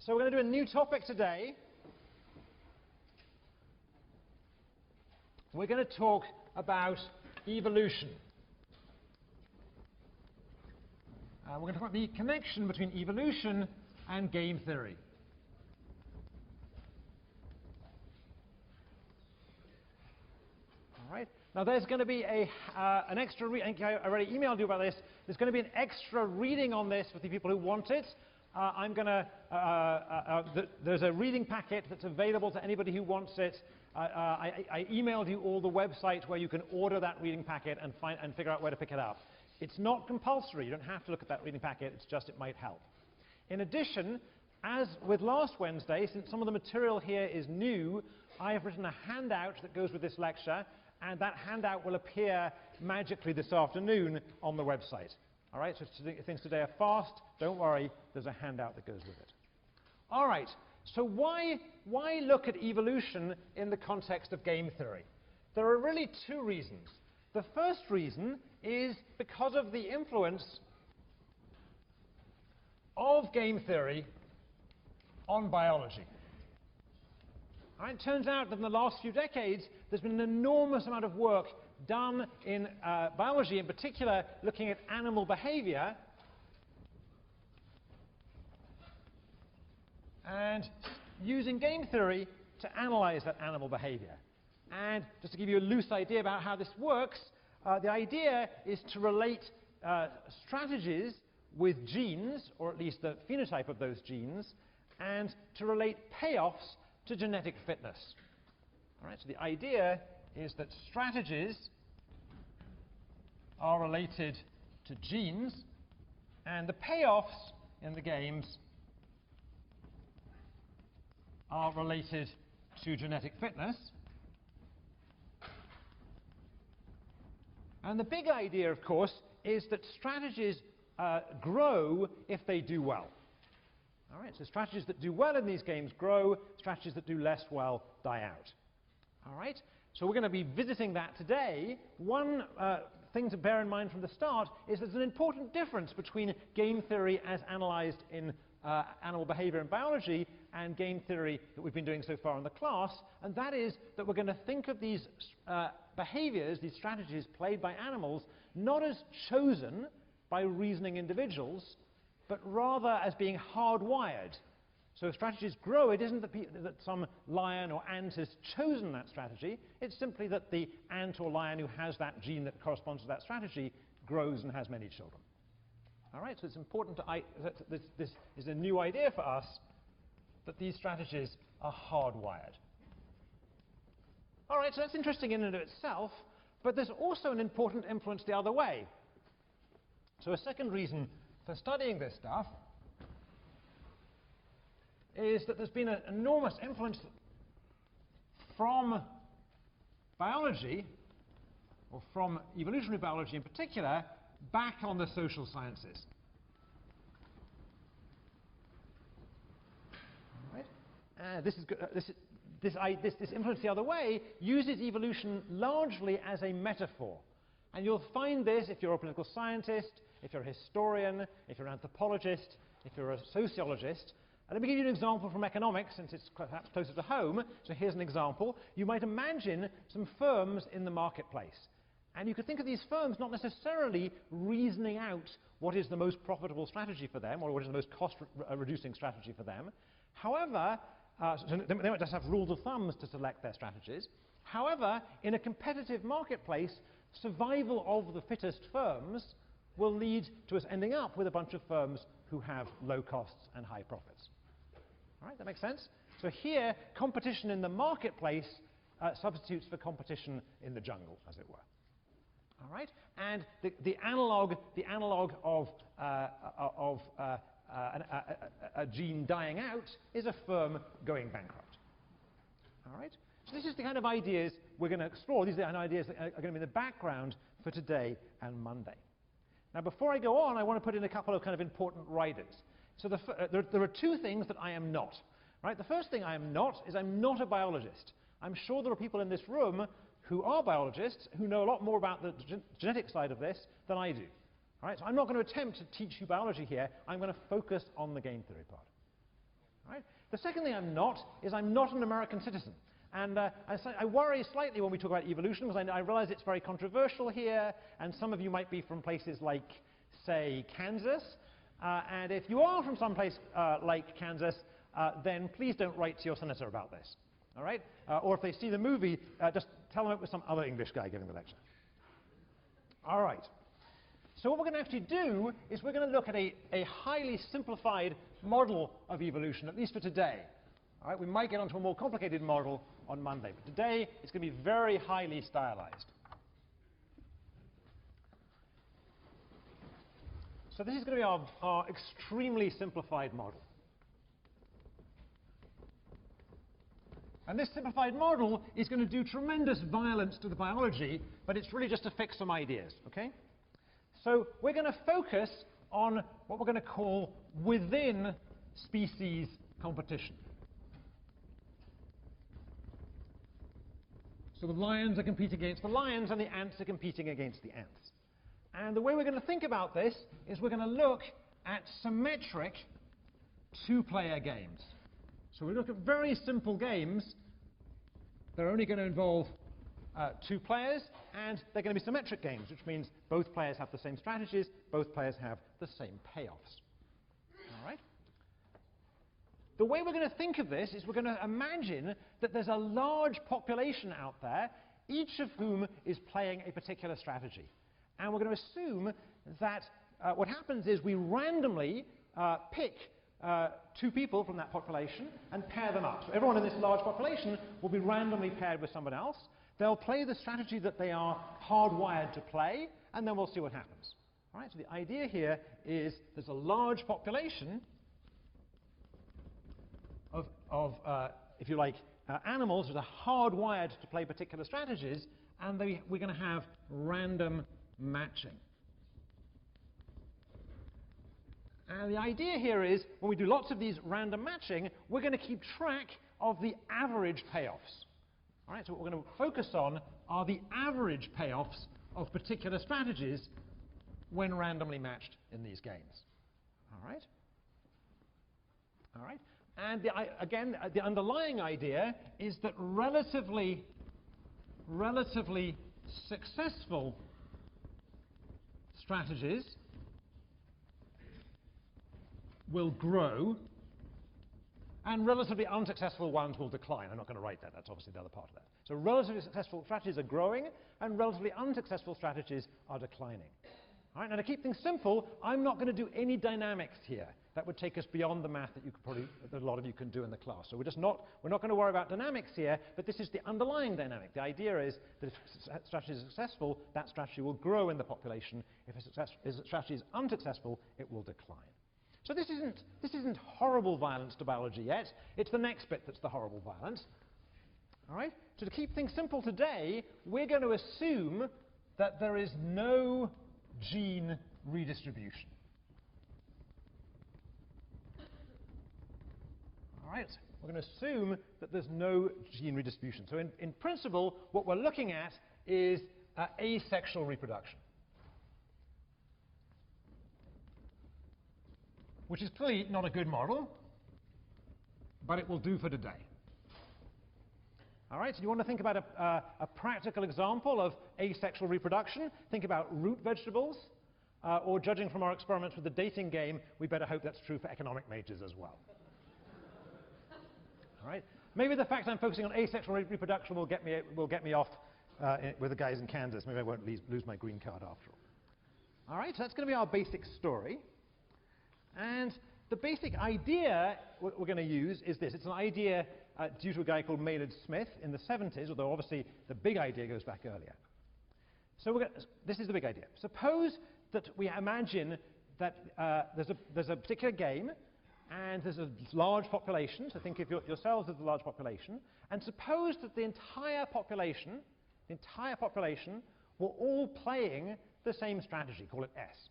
So we're going to do a new topic today. We're going to talk about evolution. We're going to talk about the connection between evolution and game theory. All right. Now there's going to be an extra reading. I already emailed you about this. There's going to be an extra reading on this for the people who want it. There's a reading packet that's available to anybody who wants it. I emailed you all the website where you can order that reading packet and figure out where to pick it up. It's not compulsory. You don't have to look at that reading packet. It's just it might help. In addition, as with last Wednesday, since some of the material here is new, I have written a handout that goes with this lecture, and that handout will appear magically this afternoon on the website. All right, so if things today are fast, don't worry, there's a handout that goes with it. All right, so why look at evolution in the context of game theory? There are really two reasons. The first reason is because of the influence of game theory on biology. All right, it turns out that in the last few decades, there's been an enormous amount of work done in biology, in particular looking at animal behavior, and using game theory to analyze that animal behavior. And just to give you a loose idea about how this works, the idea is to relate strategies with genes, or at least the phenotype of those genes, and to relate payoffs to genetic fitness. All right, so the idea is that strategies are related to genes, and the payoffs in the games are related to genetic fitness. And the big idea, of course, is that strategies grow if they do well. All right, so strategies that do well in these games grow, strategies that do less well die out. All right, so we're going to be visiting that today. One thing to bear in mind from the start is there's an important difference between game theory as analyzed in animal behavior and biology and game theory that we've been doing so far in the class, and that is that we're going to think of these behaviors, these strategies played by animals, not as chosen by reasoning individuals, but rather as being hardwired. So if strategies grow, it isn't that some lion or ant has chosen that strategy. It's simply that the ant or lion who has that gene that corresponds to that strategy grows and has many children. All right, so it's important that this is a new idea for us, that these strategies are hardwired. All right, so that's interesting in and of itself, but there's also an important influence the other way. So a second reason for studying this stuff is that there's been an enormous influence from biology, or from evolutionary biology in particular, back on the social sciences. All right? This influence the other way uses evolution largely as a metaphor. And you'll find this if you're a political scientist, if you're a historian, if you're an anthropologist, if you're a sociologist. And let me give you an example from economics, since it's perhaps closer to home. So here's an example. You might imagine some firms in the marketplace. And you could think of these firms not necessarily reasoning out what is the most profitable strategy for them, or what is the most cost-reducing strategy for them. However, so they might just have rules of thumbs to select their strategies. However, in a competitive marketplace, survival of the fittest firms will lead to us ending up with a bunch of firms who have low costs and high profits. All right, that makes sense? So here, competition in the marketplace substitutes for competition in the jungle, as it were. All right, and the analog of a gene dying out is a firm going bankrupt. All right, so this is the kind of ideas we're going to explore. These are the kind of ideas that are going to be in the background for today and Monday. Now, before I go on, I want to put in a couple of kind of important riders. So there are two things that I am not. Right? The first thing I am not is I'm not a biologist. I'm sure there are people in this room who are biologists who know a lot more about the genetic side of this than I do. All right? So I'm not going to attempt to teach you biology here. I'm going to focus on the game theory part. Right? The second thing I'm not is I'm not an American citizen. And I worry slightly when we talk about evolution, because I realize it's very controversial here, and some of you might be from places like, say, Kansas. And if you are from some place like Kansas, then please don't write to your senator about this. All right? Or if they see the movie, just tell them it was some other English guy giving the lecture. All right. So what we're going to actually do is we're going to look at a highly simplified model of evolution, at least for today. All right? We might get onto a more complicated model on Monday, but today it's going to be very highly stylized. So this is going to be our extremely simplified model. And this simplified model is going to do tremendous violence to the biology, but it's really just to fix some ideas, okay? So we're going to focus on what we're going to call within species competition. So the lions are competing against the lions, and the ants are competing against the ants. And the way we're going to think about this is we're going to look at symmetric two-player games. So we look at very simple games. They're only going to involve two players, and they're going to be symmetric games, which means both players have the same strategies, both players have the same payoffs. All right? The way we're going to think of this is we're going to imagine that there's a large population out there, each of whom is playing a particular strategy. And we're going to assume that what happens is we randomly pick two people from that population and pair them up. So everyone in this large population will be randomly paired with someone else. They'll play the strategy that they are hardwired to play, and then we'll see what happens. All right, so the idea here is there's a large population of if you like, animals that are hardwired to play particular strategies, and we're going to have random matching. And the idea here is, when we do lots of these random matching, we're going to keep track of the average payoffs. All right, so what we're going to focus on are the average payoffs of particular strategies when randomly matched in these games. All right? All right? And again, the underlying idea is that relatively successful strategies will grow, and relatively unsuccessful ones will decline. I'm not going to write that. That's obviously the other part of that. So relatively successful strategies are growing, and relatively unsuccessful strategies are declining. All right, now to keep things simple, I'm not going to do any dynamics here. That would take us beyond the math that a lot of you can do in the class. So we're not going to worry about dynamics here, but this is the underlying dynamic. The idea is that if a strategy is successful, that strategy will grow in the population. If a strategy is unsuccessful, it will decline. So this isn't horrible violence to biology yet. It's the next bit that's the horrible violence. All right? So to keep things simple today, we're going to assume that there is no gene redistribution. All right? We're going to assume that there's no gene redistribution. So in principle, what we're looking at is asexual reproduction, which is clearly not a good model, but it will do for today. All right, so you want to think about a practical example of asexual reproduction. Think about root vegetables, or judging from our experiments with the dating game, we better hope that's true for economic majors as well. All right, maybe the fact I'm focusing on asexual reproduction will get me off with the guys in Kansas. Maybe I won't lose my green card after all. All right, so that's going to be our basic story. And the basic idea we're going to use is this. It's an idea due to a guy called Maynard Smith in the 70s, although obviously the big idea goes back earlier. So this is the big idea. Suppose that we imagine that there's a particular game, and there's a large population. So think of yourselves as a large population. And suppose that the entire population were all playing the same strategy, call it S.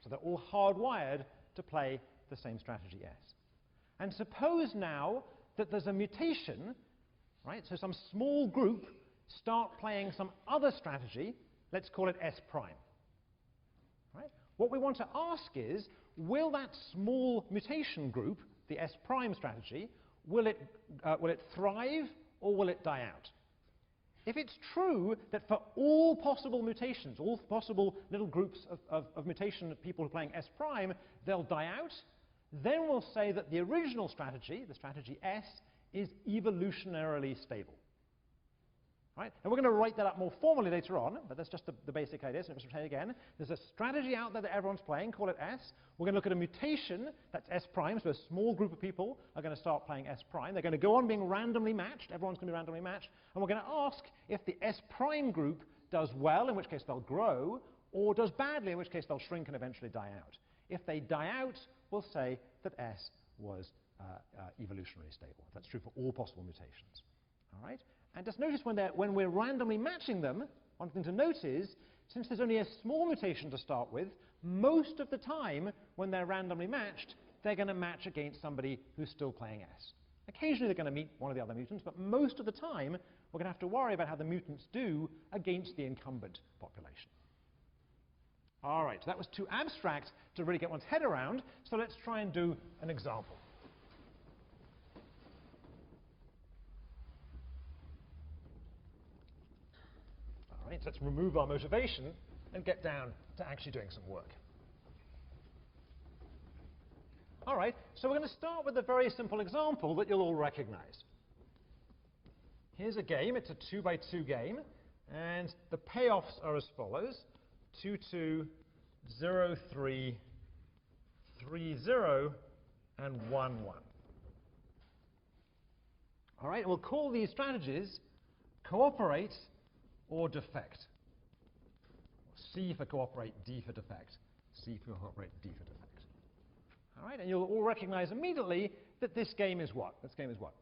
So they're all hardwired to play the same strategy S. And suppose now that there's a mutation, right? So some small group start playing some other strategy, let's call it S prime. Right? What we want to ask is, will that small mutation group the S prime strategy, will it thrive or will it die out? If it's true that for all possible mutations, all possible little groups of mutation of people who are playing S prime, they'll die out, then we'll say that the original strategy, the strategy S, is evolutionarily stable. Right? And we're going to write that up more formally later on, but that's just the basic idea. So let's say again, there's a strategy out there that everyone's playing, call it S. We're going to look at a mutation, that's S prime, so a small group of people are going to start playing S prime. They're going to go on being randomly matched, everyone's going to be randomly matched, and we're going to ask if the S prime group does well, in which case they'll grow, or does badly, in which case they'll shrink and eventually die out. If they die out, we'll say that S was evolutionarily stable. That's true for all possible mutations. All right? And just notice when we're randomly matching them, one thing to note is, since there's only a small mutation to start with, most of the time when they're randomly matched, they're going to match against somebody who's still playing S. Occasionally they're going to meet one of the other mutants, but most of the time we're going to have to worry about how the mutants do against the incumbent population. All right, so that was too abstract to really get one's head around, so let's try and do an example. All right, so let's remove our motivation and get down to actually doing some work. All right, so we're going to start with a very simple example that you'll all recognize. Here's a game. It's a 2-by-2 game, and the payoffs are as follows: 2-2, 0-3, 3-0, and 1-1. All right, and we'll call these strategies cooperate or defect. C for cooperate, D for defect. C for cooperate, D for defect. All right, and you'll all recognize immediately that this game is what? This game is what?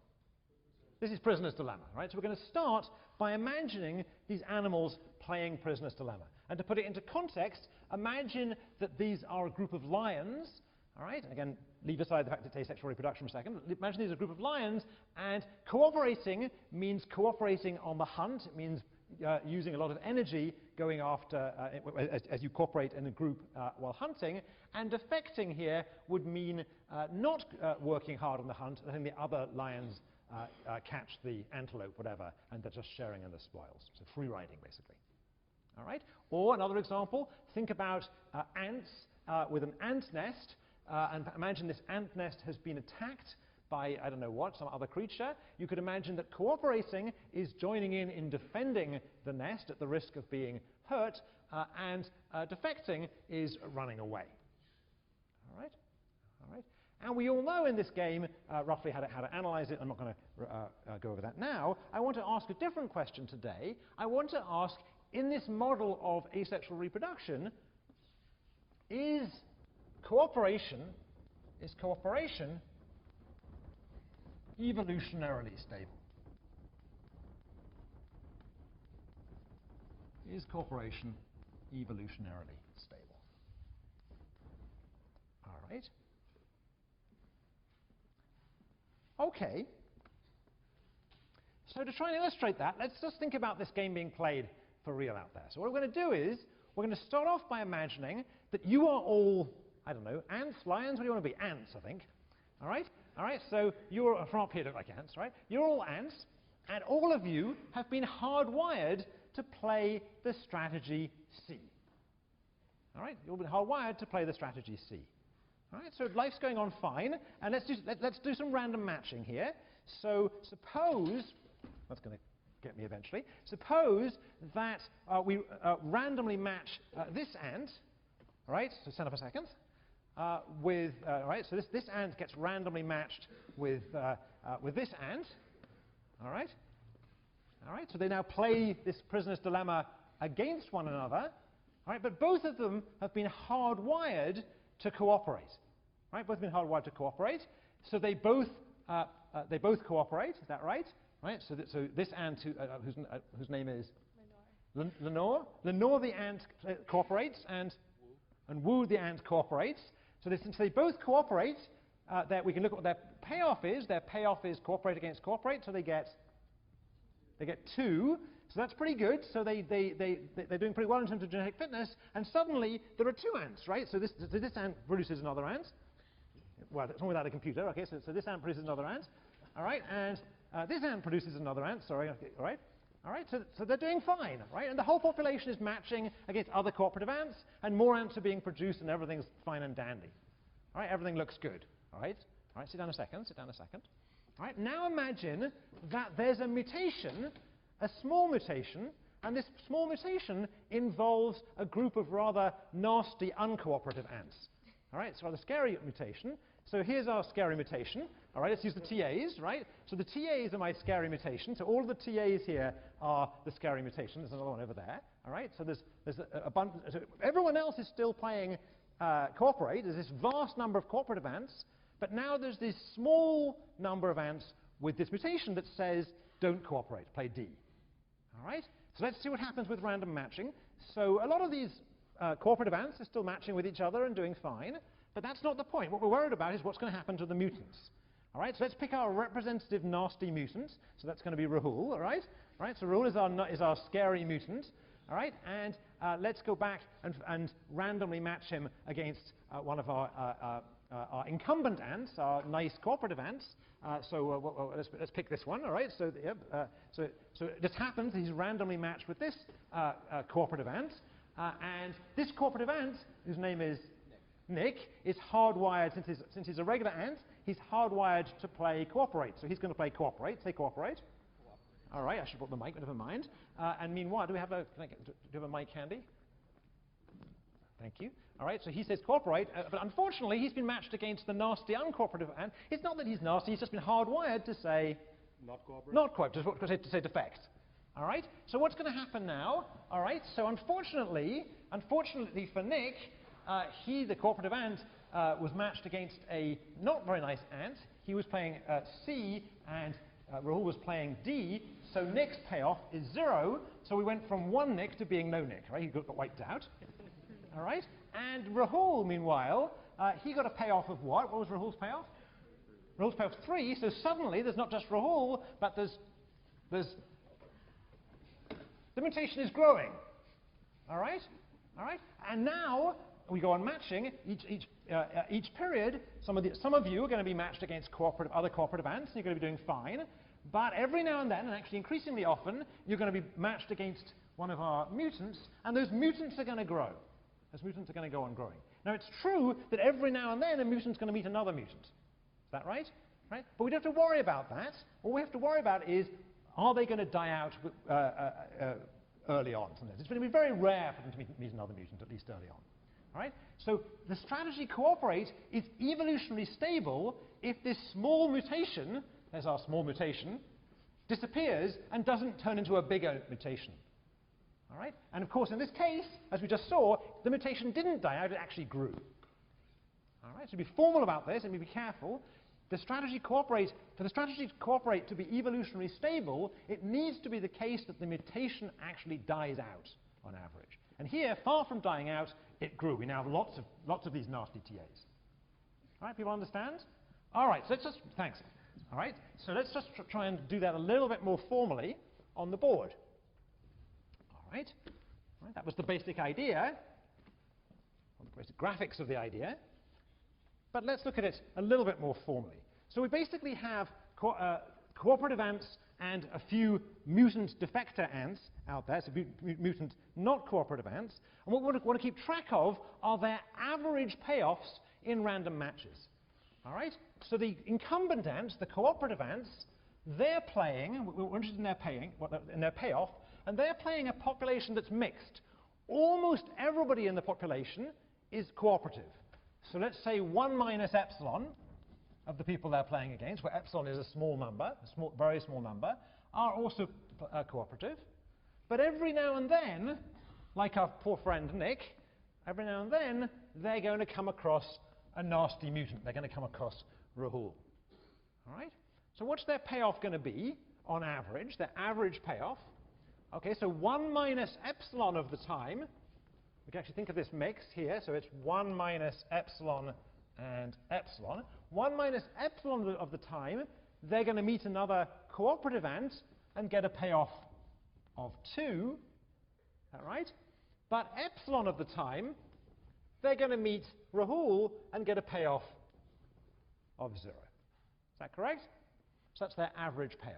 This is Prisoner's Dilemma, right? So we're going to start by imagining these animals playing Prisoner's Dilemma. And to put it into context, imagine that these are a group of lions, all right? Again, leave aside the fact it's asexual reproduction for a second. Imagine these are a group of lions, and cooperating means cooperating on the hunt. It means using a lot of energy going after, as you cooperate in a group while hunting. And defecting here would mean not working hard on the hunt, letting the other lions catch the antelope, whatever, and they're just sharing in the spoils. So free riding, basically. All right? Or another example, think about ants with an ant nest, and imagine this ant nest has been attacked by, I don't know what, some other creature. You could imagine that cooperating is joining in defending the nest at the risk of being hurt, and defecting is running away. All right? All right? And we all know in this game roughly how to analyze it. I'm not going to go over that now. I want to ask a different question today. I want to ask, in this model of asexual reproduction, is cooperation evolutionarily stable? Is cooperation evolutionarily stable? All right. Okay. So to try and illustrate that, let's just think about this game being played for real out there. So what we're going to do is, we're going to start off by imagining that you are all, I don't know, ants, lions, what do you want to be? Ants, I think. All right? All right, so you're, from up here look like ants, right? You're all ants, and all of you have been hardwired to play the strategy C. All right? You've been hardwired to play the strategy C. All right, so life's going on fine, and let's do some random matching here. So suppose, that's going to get me eventually, suppose that we randomly match this ant, all right, so stand up a second, with, all right, so this ant gets randomly matched with this ant, all right? All right, so they now play this Prisoner's Dilemma against one another, all right, but both of them have been hardwired to cooperate, right? Both have been hardwired to cooperate, so they both cooperate. Is that right? Right. So this ant, whose name is Lenore. Lenore the ant cooperates, and Wu the ant cooperates. So since they both cooperate, we can look at what their payoff is. Their payoff is cooperate against cooperate, so they get 2. So that's pretty good. So they're doing pretty well in terms of genetic fitness. And suddenly there are 2 ants, right? So this ant produces another ant. well, it's one without a computer. Okay, so this ant produces another ant. All right, and this ant produces another ant. Sorry, okay, all right. All right, so they're doing fine, right? And the whole population is matching against other cooperative ants, and more ants are being produced, and everything's fine and dandy. All right, everything looks good. All right, sit down a second. All right, now imagine that there's a mutation, a small mutation, and this small mutation involves a group of rather nasty, uncooperative ants. All right, so the scary mutation. So here's our scary mutation. All right, let's use the TAs, right? So the TAs are my scary mutation. So all of the TAs here are the scary mutation. There's another one over there. All right, so there's a bunch. So everyone else is still playing cooperate. There's this vast number of cooperative ants, but now there's this small number of ants with this mutation that says don't cooperate, play D. All right, so let's see what happens with random matching. So a lot of these cooperative ants are still matching with each other and doing fine. But that's not the point. What we're worried about is what's going to happen to the mutants. All right, so let's pick our representative nasty mutant. So that's going to be Rahul, all right? All right, so Rahul is our scary mutant, all right? And let's go back and randomly match him against one of our incumbent ants, our nice cooperative ants. Let's pick this one, all right? So it just happens he's randomly matched with this cooperative ant. And this cooperative ant, whose name is Nick, is hardwired, since he's a regular ant, he's hardwired to play cooperate. So he's going to play cooperate. Say cooperate. All right, I should put the mic, but never mind. And meanwhile, do you have a mic handy? Thank you. All right, so he says cooperate, but unfortunately, he's been matched against the nasty, uncooperative ant. It's not that he's nasty, he's just been hardwired to say not cooperate. Not cooperate, to say defect. All right, so what's going to happen now? All right, so unfortunately for Nick, he, the cooperative ant, was matched against a not very nice ant. He was playing C, and Rahul was playing D, so Nick's payoff is 0. So we went from one Nick to being no Nick, right? He got wiped out. All right, and Rahul, meanwhile, he got a payoff of what? What was Rahul's payoff? Rahul's payoff 3, so suddenly there's not just Rahul, but there's the mutation is growing. All right? All right? And now we go on matching each period. Some of you are going to be matched against other cooperative ants, and you're going to be doing fine. But every now and then, and actually increasingly often, you're going to be matched against one of our mutants, and those mutants are going to grow. Those mutants are going to go on growing. Now, it's true that every now and then a mutant's going to meet another mutant. Is that right? Right? But we don't have to worry about that. All we have to worry about is, are they going to die out early on? It's going to be very rare for them to meet another mutant, at least early on. All right? So the strategy cooperate is evolutionarily stable if this small mutation, there's our small mutation, disappears and doesn't turn into a bigger mutation. All right? And of course, in this case, as we just saw, the mutation didn't die out, it actually grew. All right? So be formal about this and be careful. For the strategy to cooperate to be evolutionarily stable, it needs to be the case that the mutation actually dies out on average. And here, far from dying out, it grew. We now have lots of these nasty TAs. All right, people understand? All right, so let's just, thanks. All right, so let's just try and do that a little bit more formally on the board. All right, that was the basic idea, the basic graphics of the idea. But let's look at it a little bit more formally. So we basically have cooperative ants and a few mutant defector ants out there, so mutant not cooperative ants. And what we want to keep track of are their average payoffs in random matches. All right? So the incumbent ants, the cooperative ants, they're playing, we're interested in their payoff, and they're playing a population that's mixed. Almost everybody in the population is cooperative. So let's say 1 minus epsilon of the people they're playing against, where epsilon is a small number, very small number, are also cooperative. But every now and then, like our poor friend Nick, every now and then they're going to come across a nasty mutant. They're going to come across Rahul. All right? So what's their payoff going to be on average, their average payoff? Okay, so 1 minus epsilon of the time. We can actually think of this mix here, so it's 1 minus epsilon and epsilon. 1 minus epsilon of the time, they're going to meet another cooperative ant and get a payoff of 2. All right? But epsilon of the time, they're going to meet Rahul and get a payoff of 0. Is that correct? So that's their average payoff.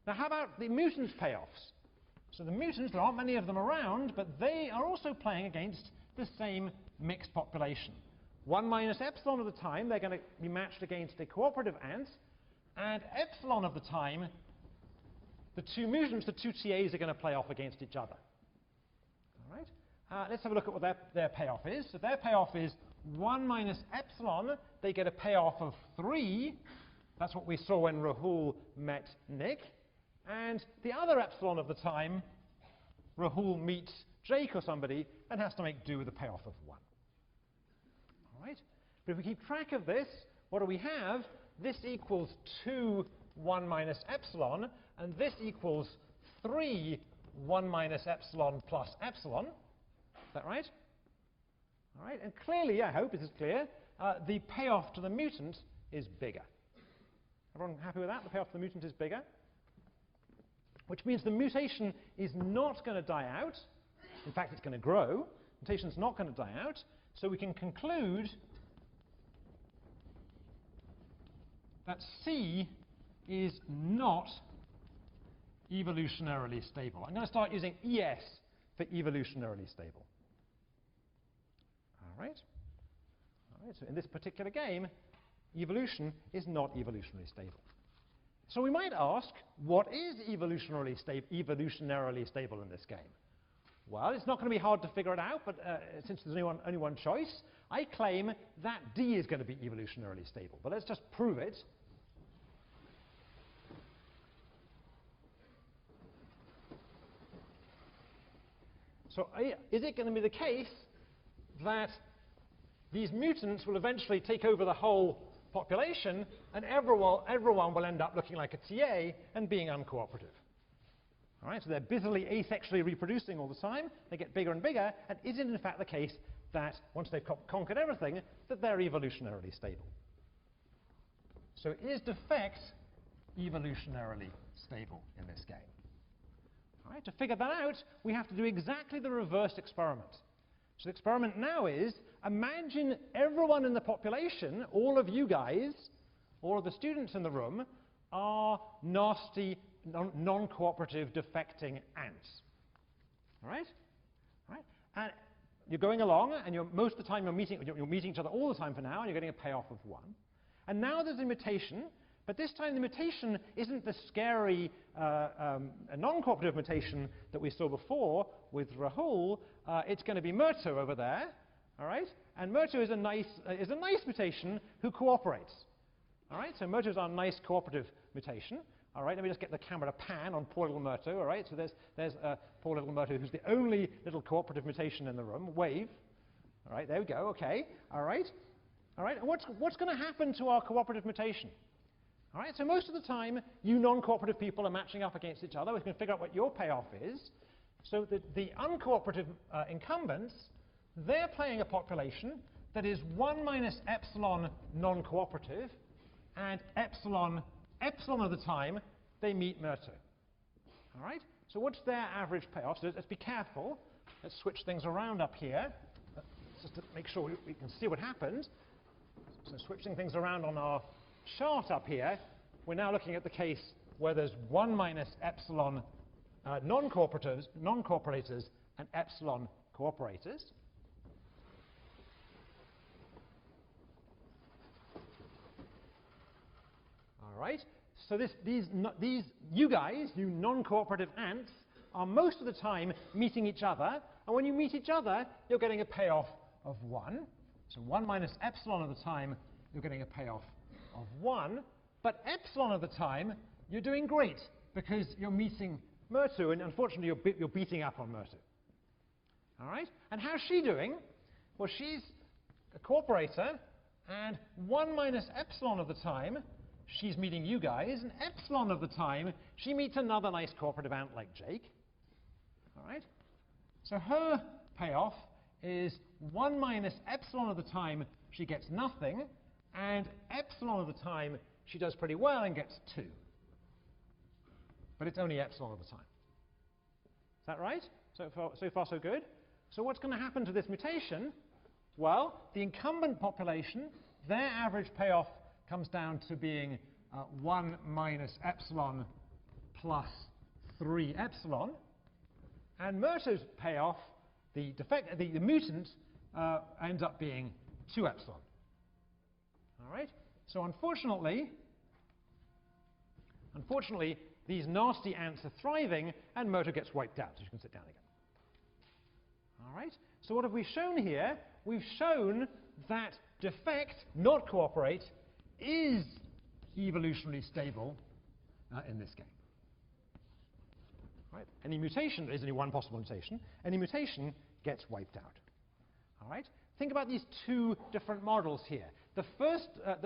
Now how about the mutants' payoffs? So the mutants, there aren't many of them around, but they are also playing against the same mixed population. 1 minus epsilon of the time, they're going to be matched against a cooperative ant, and epsilon of the time, the two mutants, the two TAs, are going to play off against each other. All right? Let's have a look at what their payoff is. So their payoff is 1 minus epsilon. They get a payoff of 3. That's what we saw when Rahul met Nick. And the other epsilon of the time, Rahul meets Jake or somebody and has to make do with a payoff of 1. All right? But if we keep track of this, what do we have? This equals 2 1 minus epsilon, and this equals 3 1 minus epsilon plus epsilon. Is that right? All right, and clearly, I hope this is clear, the payoff to the mutant is bigger. Everyone happy with that? The payoff to the mutant is bigger? Which means the mutation is not going to die out. In fact, it's going to grow. Mutation's not going to die out. So we can conclude that C is not evolutionarily stable. I'm going to start using ES for evolutionarily stable. All right? All right, so in this particular game, evolution is not evolutionarily stable. So we might ask, what is evolutionarily stable in this game? Well, it's not going to be hard to figure it out, but since there's only one choice, I claim that D is going to be evolutionarily stable. But let's just prove it. So is it going to be the case that these mutants will eventually take over the whole population and everyone will end up looking like a TA and being uncooperative? All right, so they're busily asexually reproducing all the time. They get bigger and bigger. And is it in fact the case that once they've conquered everything, that they're evolutionarily stable? So is defect evolutionarily stable in this game? All right, to figure that out, we have to do exactly the reverse experiment. So the experiment now is, imagine everyone in the population, all of you guys, all of the students in the room, are nasty, non-cooperative, defecting ants. All right? All right? And you're going along, and most of the time you're meeting each other all the time for now, and you're getting a payoff of 1. And now there's a mutation, but this time the mutation isn't the scary non-cooperative mutation that we saw before with Rahul. It's going to be Murtu over there, all right? And Murtu is a nice mutation who cooperates. All right, so Murtu is our nice cooperative mutation. All right, let me just get the camera to pan on poor little Murtu. All right, so there's poor little Murtu, who's the only little cooperative mutation in the room. Wave. All right, there we go. Okay. All right. All right. And what's going to happen to our cooperative mutation? All right. So most of the time, you non-cooperative people are matching up against each other. We can figure out what your payoff is. So the uncooperative incumbents, they're playing a population that is 1 minus epsilon non-cooperative, and epsilon of the time, they meet Murtu. All right? So what's their average payoff? So let's be careful. Let's switch things around up here, just to make sure we can see what happened. So switching things around on our chart up here, we're now looking at the case where there's 1 minus epsilon non-cooperators and epsilon cooperators. All right, so these you guys, you non-cooperative ants, are most of the time meeting each other, and when you meet each other, you're getting a payoff of 1. So 1 minus epsilon of the time, you're getting a payoff of 1. But epsilon of the time, you're doing great, because you're meeting Murtu, and unfortunately you're beating up on Murtu. All right, and how's she doing? Well, she's a cooperator, and 1 minus epsilon of the time, she's meeting you guys, and epsilon of the time, she meets another nice cooperative ant like Jake. All right? So her payoff is 1 minus epsilon of the time, she gets nothing, and epsilon of the time, she does pretty well and gets 2. But it's only epsilon of the time. Is that right? So far, so good. So what's going to happen to this mutation? Well, the incumbent population, their average payoff comes down to being 1 minus epsilon plus 3 epsilon. And Murtaugh's payoff, the mutant, ends up being 2 epsilon. All right? So unfortunately, these nasty ants are thriving, and Murtaugh gets wiped out. So you can sit down again. All right? So what have we shown here? We've shown that defect, not cooperate, is evolutionarily stable in this game. Right? Any mutation, there is only one possible mutation, any mutation gets wiped out. All right? Think about these two different models here. The first, not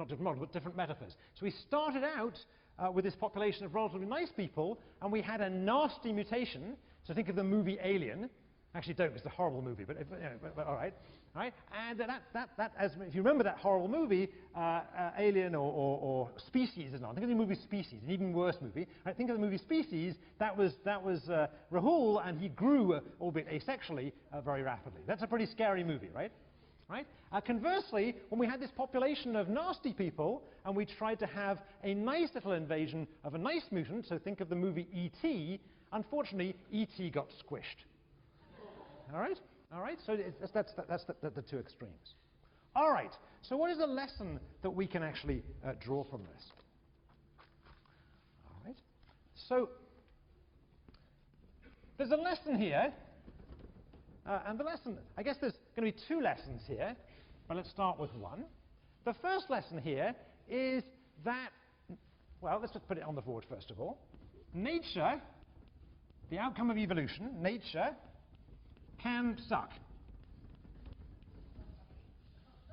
different models, but different metaphors. So we started out with this population of relatively nice people, and we had a nasty mutation. So think of the movie Alien. Actually, don't, it's a horrible movie, but all right. All right? And if you remember that horrible movie, Alien or Species is not. Think of the movie Species, an even worse movie. Right? Think of the movie Species. That was Rahul, and he grew, albeit asexually, very rapidly. That's a pretty scary movie, right? Right? Conversely, when we had this population of nasty people, and we tried to have a nice little invasion of a nice mutant, so think of the movie E.T., unfortunately, E.T. got squished. All right? All right? So that's the two extremes. All right. So what is the lesson that we can actually draw from this? All right. So there's a lesson here. And the lesson, I guess there's going to be two lessons here, but let's start with one. The first lesson here is that, well, let's just put it on the board first of all. Nature, the outcome of evolution, nature, can suck.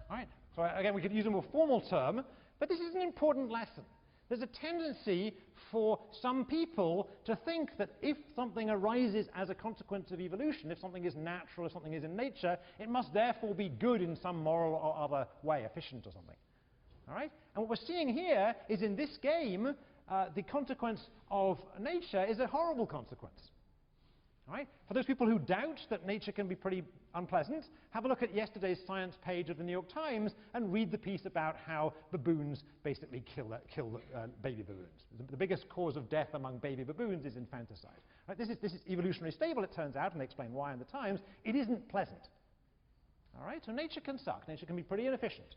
All right? So again, we could use a more formal term, but this is an important lesson. There's a tendency for some people to think that if something arises as a consequence of evolution, if something is natural, if something is in nature, it must therefore be good in some moral or other way, efficient or something. All right? And what we're seeing here is in this game, the consequence of nature is a horrible consequence. All right? For those people who doubt that nature can be pretty unpleasant, have a look at yesterday's science page of the New York Times and read the piece about how baboons basically kill baby baboons. The biggest cause of death among baby baboons is infanticide. Right? This is evolutionarily stable, it turns out, and they explain why in the Times. It isn't pleasant. All right? So nature can suck. Nature can be pretty inefficient.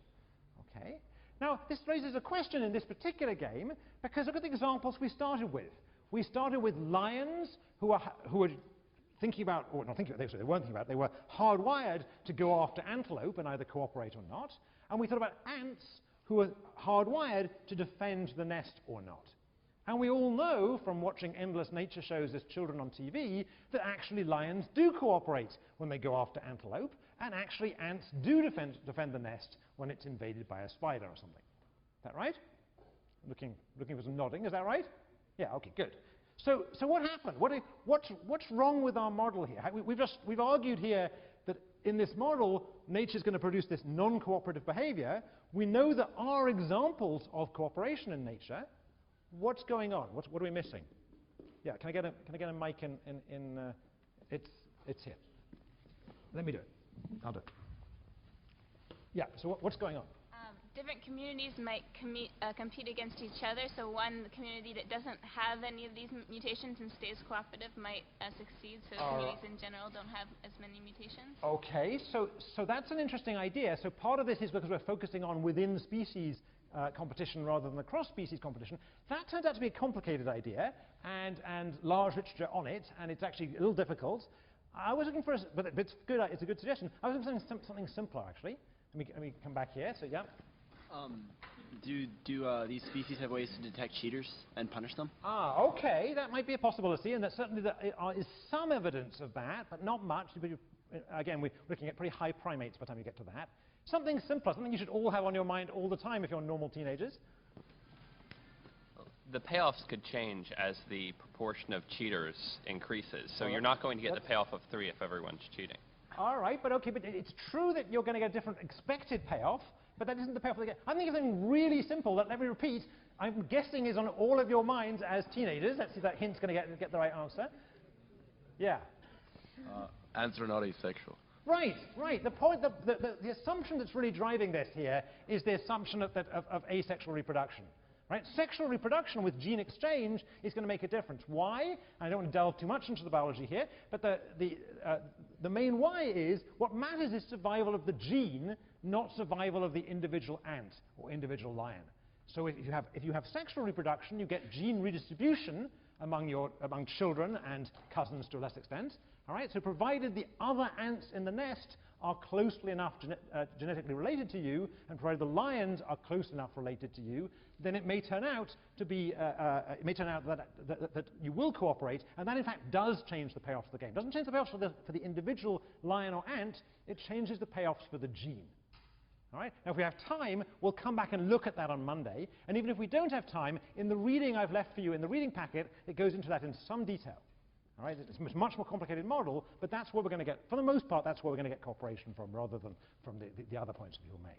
Okay? Now, this raises a question in this particular game, because look at the examples we started with. We started with lions who were thinking about, or not thinking about, they weren't thinking about, they were hardwired to go after antelope and either cooperate or not. And we thought about ants who were hardwired to defend the nest or not. And we all know from watching endless nature shows as children on TV that actually lions do cooperate when they go after antelope, and actually ants do defend the nest when it's invaded by a spider or something. Is that right? Looking for some nodding, is that right? Yeah, okay, good. So what happened? What's wrong with our model here? We've argued here that in this model, nature's going to produce this non-cooperative behavior. We know there are examples of cooperation in nature. What's going on? What are we missing? Yeah, can I get a mic in it's here. Let me do it. I'll do it. Yeah, so what's going on? Different communities might compete against each other, so one community that doesn't have any of these mutations and stays cooperative might succeed, so communities in general don't have as many mutations. Okay, so that's an interesting idea. So part of this is because we're focusing on within species competition rather than the cross-species competition. That turns out to be a complicated idea, and large literature on it, and it's actually a little difficult. I was looking for, but it's good. It's a good suggestion. I was looking for something simpler, actually. Let me come back here. So yeah. Do these species have ways to detect cheaters and punish them? Okay, that might be a possibility, and that certainly there is some evidence of that, but not much. Again, we're looking at pretty high primates by the time you get to that. Something simpler, something you should all have on your mind all the time if you're normal teenagers. The payoffs could change as the proportion of cheaters increases, so you're not going to get the payoff of 3 if everyone's cheating. All right, but it's true that you're going to get a different expected payoff, but that isn't the payoff they get. I'm thinking of something really simple that, let me repeat, I'm guessing is on all of your minds as teenagers. Let's see if that hint's going to get the right answer. Yeah. Ants are not asexual. Right. The point, the assumption that's really driving this here is the assumption of asexual reproduction. Right? Sexual reproduction with gene exchange is going to make a difference. Why? I don't want to delve too much into the biology here, but the main why is what matters is survival of the gene, not survival of the individual ant or individual lion. So if you have sexual reproduction, you get gene redistribution among children and cousins to a less extent. All right? So provided the other ants in the nest are closely enough genetically related to you, and provided the lions are close enough related to you, then it may turn out to be that you will cooperate, and that in fact does change the payoffs of the game. It doesn't change the payoffs for the individual lion or ant, it changes the payoffs for the gene. All right? Now if we have time, we'll come back and look at that on Monday, and even if we don't have time, in the reading I've left for you in the reading packet, it goes into that in some detail. All right? It's a much more complicated model, but that's where we're going to get, for the most part, that's where we're going to get cooperation from, rather than from the other points that you made.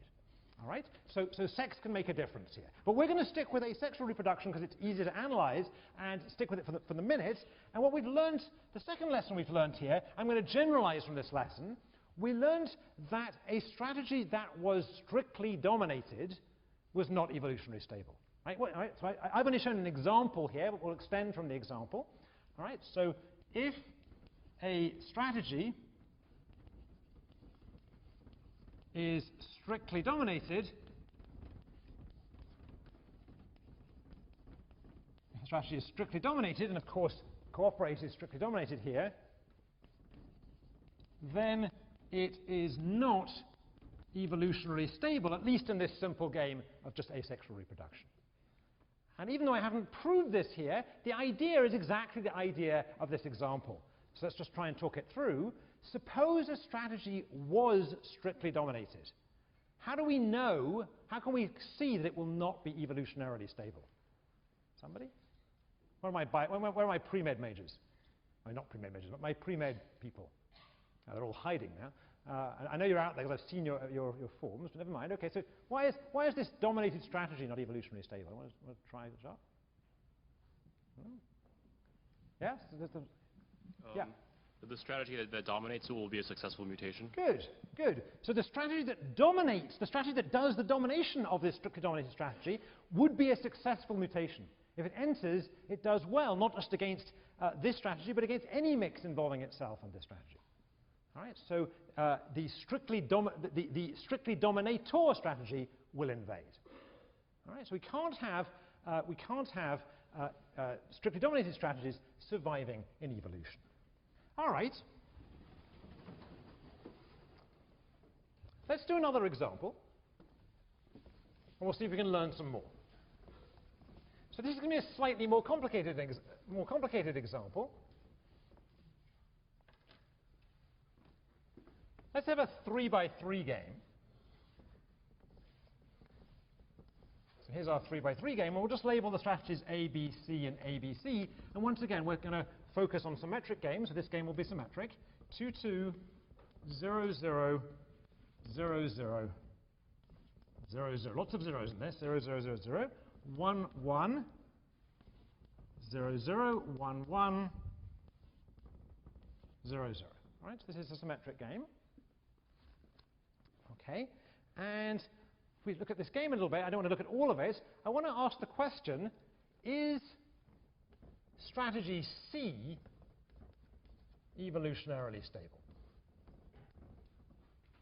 All right? So sex can make a difference here. But we're going to stick with asexual reproduction because it's easier to analyze, and stick with it for the minute. And what we've learned, the second lesson we've learned here, I'm going to generalize from this lesson. We learned that a strategy that was strictly dominated was not evolutionarily stable. Right? So I've only shown an example here, but we'll extend from the example. All right? So if a strategy is strictly dominated, and of course cooperate is strictly dominated here, then it is not evolutionarily stable, at least in this simple game of just asexual reproduction. And even though I haven't proved this here, the idea is exactly the idea of this example. So let's just try and talk it through. Suppose a strategy was strictly dominated. How do we know, how can we see that it will not be evolutionarily stable? Somebody? Where are my pre-med majors? Well, not pre-med majors, but my pre-med people. They're all hiding now. I know you're out there because I've seen your forms, but never mind. Okay, so why is this dominated strategy not evolutionarily stable? I want to try this out. Yes? Yeah. The strategy that dominates will be a successful mutation. Good. So the strategy that dominates, the strategy that does the domination of this strictly dominated strategy would be a successful mutation. If it enters, it does well, not just against this strategy, but against any mix involving itself and this strategy. All right, so the strictly dominator strategy will invade. All right, so we can't have strictly dominated strategies surviving in evolution. All right. Let's do another example, and we'll see if we can learn some more. So this is going to be a slightly more complicated example. Let's have a 3x3 game. So here's our 3x3 game, and we'll just label the strategies A, B, C, and A, B, C. And once again, we're going to focus on symmetric games, so this game will be symmetric. 2, 2, 0, 0, 0, 0, 0, 0. Lots of zeros in this. 0, 0, 0, 0. 1, 1, 0, 0, 1, 1, 0, 0. All right, so this is a symmetric game. Okay, and if we look at this game a little bit, I don't want to look at all of it. I want to ask the question, is strategy C evolutionarily stable?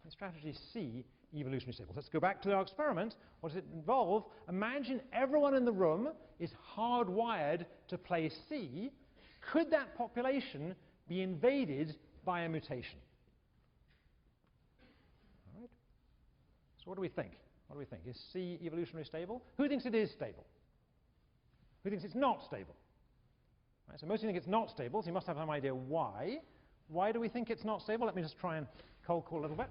Is strategy C evolutionarily stable? Let's go back to our experiment. What does it involve? Imagine everyone in the room is hardwired to play C. Could that population be invaded by a mutation? So what do we think? What do we think? Is C evolutionarily stable? Who thinks it is stable? Who thinks it's not stable? Right, so most of you think it's not stable, so you must have some idea why. Why do we think it's not stable? Let me just try and cold call a little bit.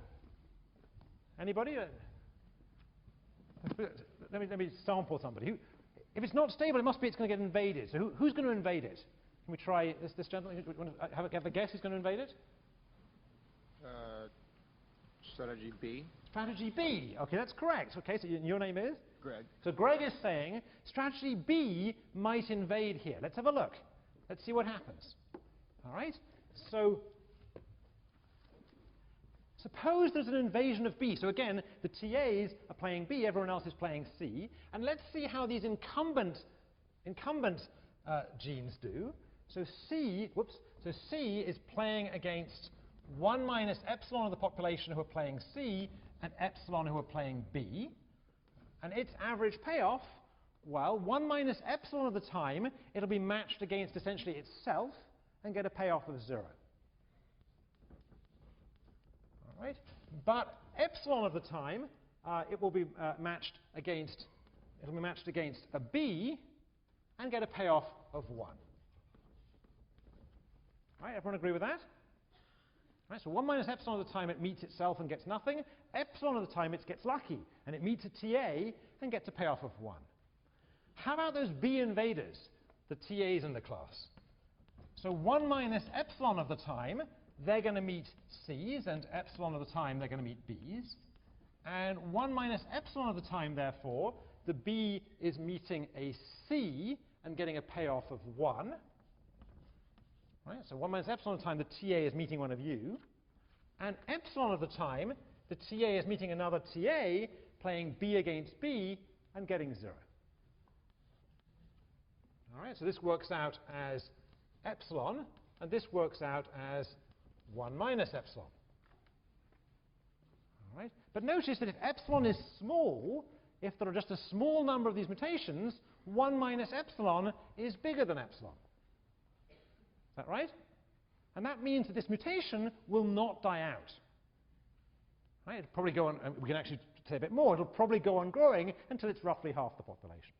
Anybody? Let me sample somebody. If it's not stable, it must be it's going to get invaded. So who's going to invade it? Can we try this gentleman? Have a guess who's going to invade it? Strategy B. Strategy B. Okay, that's correct. Okay, so your name is? Greg. So Greg is saying strategy B might invade here. Let's have a look. Let's see what happens. All right? So Suppose there's an invasion of B. So again, the TAs are playing B, everyone else is playing C. And let's see how these incumbent genes do. So C is playing against 1 minus epsilon of the population who are playing C and epsilon who are playing B. And its average payoff, well, 1 minus epsilon of the time, it'll be matched against essentially itself and get a payoff of 0. All right? But epsilon of the time, it will be matched against a B and get a payoff of 1. All right, everyone agree with that? All right, so 1 minus epsilon of the time it meets itself and gets nothing. Epsilon of the time it gets lucky, and it meets a TA and gets a payoff of 1. How about those B invaders, the TAs in the class? So 1 minus epsilon of the time, they're going to meet C's, and epsilon of the time, they're going to meet B's. And 1 minus epsilon of the time, therefore, the B is meeting a C and getting a payoff of 1. Right? So 1 minus epsilon of the time, the TA is meeting one of you. And epsilon of the time, the TA is meeting another TA, playing B against B, and getting 0. All right, so this works out as epsilon, and this works out as 1 minus epsilon. All right? But notice that if epsilon is small, if there are just a small number of these mutations, 1 minus epsilon is bigger than epsilon. Is that right? And that means that this mutation will not die out. Right? It'll probably go on, and we can actually say a bit more, it'll probably go on growing until it's roughly half the population.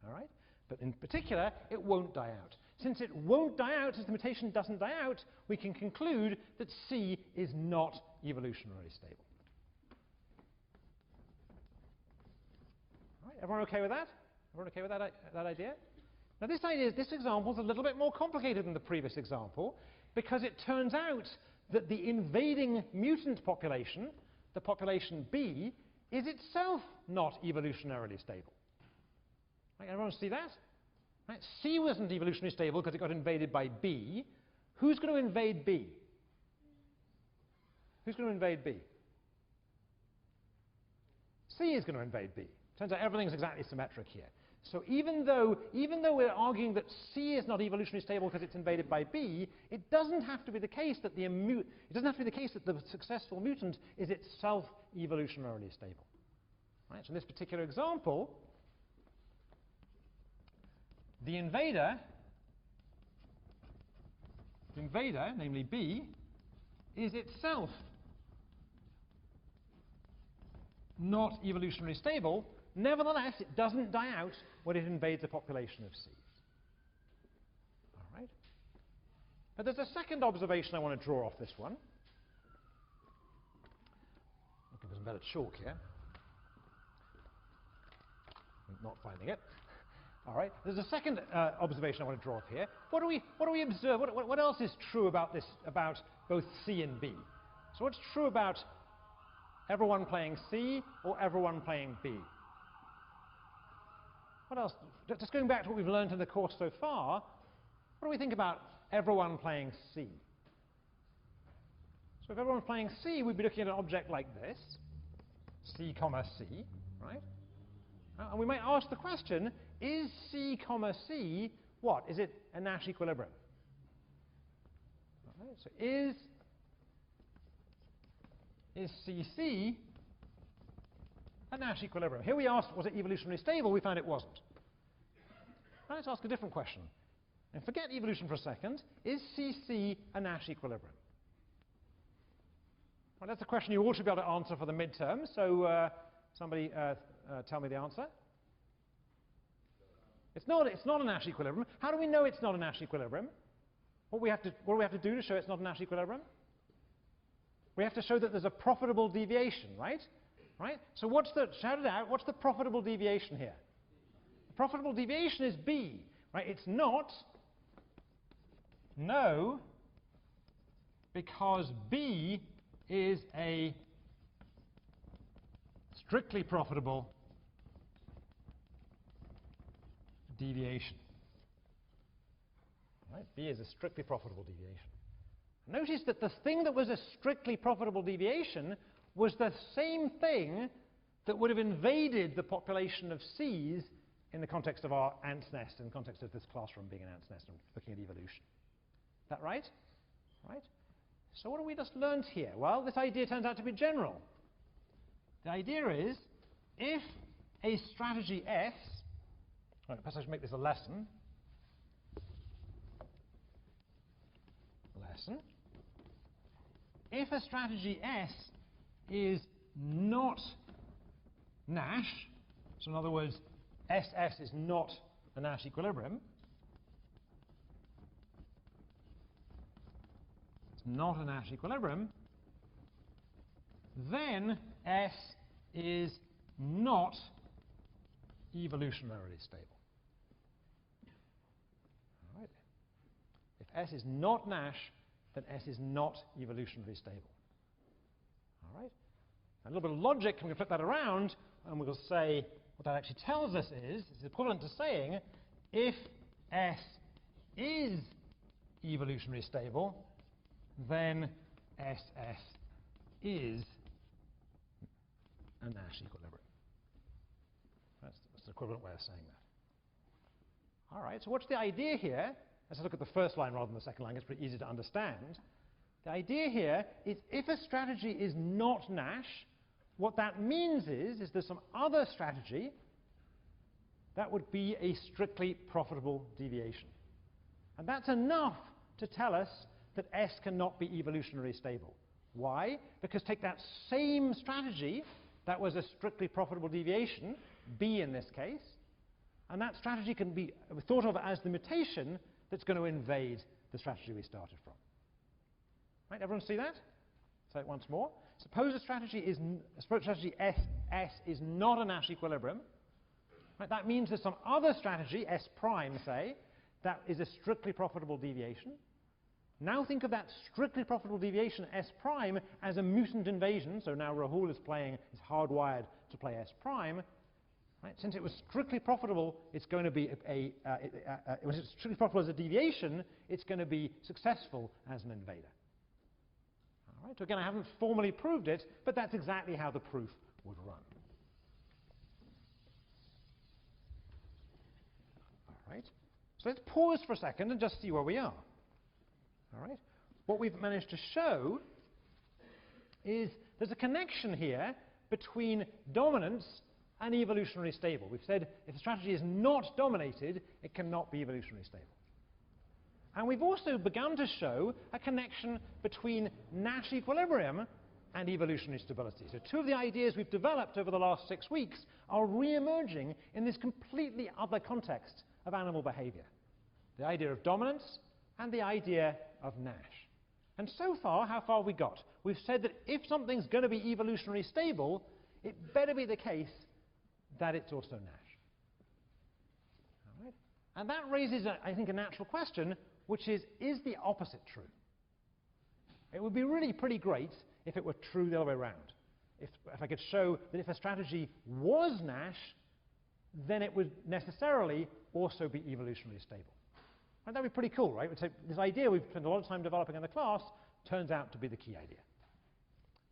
All right? But in particular, it won't die out. Since it won't die out, since the mutation doesn't die out, we can conclude that C is not evolutionarily stable. All right, everyone okay with that? Everyone okay with that idea? Now this example is a little bit more complicated than the previous example, because it turns out that the invading mutant population, the population B, is itself not evolutionarily stable. Right, everyone see that? Right, C wasn't evolutionarily stable because it got invaded by B. Who's going to invade B? Who's going to invade B? C is going to invade B. Turns out everything's exactly symmetric here. So even though we're arguing that C is not evolutionarily stable because it's invaded by B, it doesn't have to be the case that the successful mutant is itself evolutionarily stable. Right? So in this particular example, the invader, namely B, is itself not evolutionarily stable. Nevertheless, it doesn't die out when it invades a population of C. All right? But there's a second observation I want to draw off this one. I'll give us some better chalk here. I'm not finding it. All right. There's a second observation I want to draw off here. What do we observe? What else is true about this, about both C and B? So what's true about everyone playing C or everyone playing B? What else? Just going back to what we've learned in the course so far, what do we think about everyone playing C? So if everyone's playing C, we'd be looking at an object like this, C, comma C, right? And we might ask the question, is C, comma C, what? Is it a Nash equilibrium? All right, so is CC a Nash equilibrium? Here we asked, was it evolutionarily stable? We found it wasn't. Now let's ask a different question. And forget evolution for a second. Is CC a Nash equilibrium? Well, that's a question you all should be able to answer for the midterm. So somebody tell me the answer. It's not a Nash equilibrium. How do we know it's not a Nash equilibrium? What do we have to do to show it's not a Nash equilibrium? We have to show that there's a profitable deviation, right? Right? So shout it out, what's the profitable deviation here? The profitable deviation is B, right? It's not, no, because B is a strictly profitable deviation. Right? B is a strictly profitable deviation. notice that the thing that was a strictly profitable deviation was the same thing that would have invaded the population of Cs in the context of our ant's nest, in the context of this classroom being an ant's nest and looking at evolution. Is that right? Right? So what have we just learned here? Well, this idea turns out to be general. The idea is, if a strategy S, right, perhaps I should make this a lesson. If a strategy S is not Nash, so in other words, SS is not a Nash equilibrium, it's not a Nash equilibrium, then S is not evolutionarily stable. All right. If S is not Nash, then S is not evolutionarily stable. All right? A little bit of logic, and we can flip that around, and we'll say what that actually tells us is, it's equivalent to saying, if S is evolutionarily stable, then SS is a Nash equilibrium. That's the equivalent way of saying that. All right, so what's the idea here? Let's look at the first line rather than the second line. It's pretty easy to understand. The idea here is if a strategy is not Nash, what that means is there's some other strategy that would be a strictly profitable deviation. And that's enough to tell us that S cannot be evolutionarily stable. Why? Because take that same strategy that was a strictly profitable deviation, B in this case, and that strategy can be thought of as the mutation that's going to invade the strategy we started from. Right, everyone see that? Say it once more. Suppose a strategy S is not a Nash equilibrium. Right, that means there's some other strategy, S prime, say, that is a strictly profitable deviation. Now think of that strictly profitable deviation, S prime, as a mutant invasion. So now Rahul is hardwired to play S prime. Right? Since it was strictly profitable, it's going to be it was strictly profitable as a deviation, it's going to be successful as an invader. All right? So again, I haven't formally proved it, but that's exactly how the proof would run. All right? So let's pause for a second and just see where we are. All right? What we've managed to show is there's a connection here between dominance and evolutionarily stable. We've said if a strategy is not dominated, it cannot be evolutionarily stable. And we've also begun to show a connection between Nash equilibrium and evolutionary stability. So two of the ideas we've developed over the last 6 weeks are re-emerging in this completely other context of animal behavior. The idea of dominance and the idea of Nash. And so far, how far have we got? We've said that if something's going to be evolutionarily stable, it better be the case that it's also Nash. All right? And that raises, I think, a natural question, which is the opposite true? It would be really pretty great if it were true the other way around. If I could show that if a strategy was Nash, then it would necessarily also be evolutionarily stable. And that would be pretty cool, right? So this idea we've spent a lot of time developing in the class turns out to be the key idea.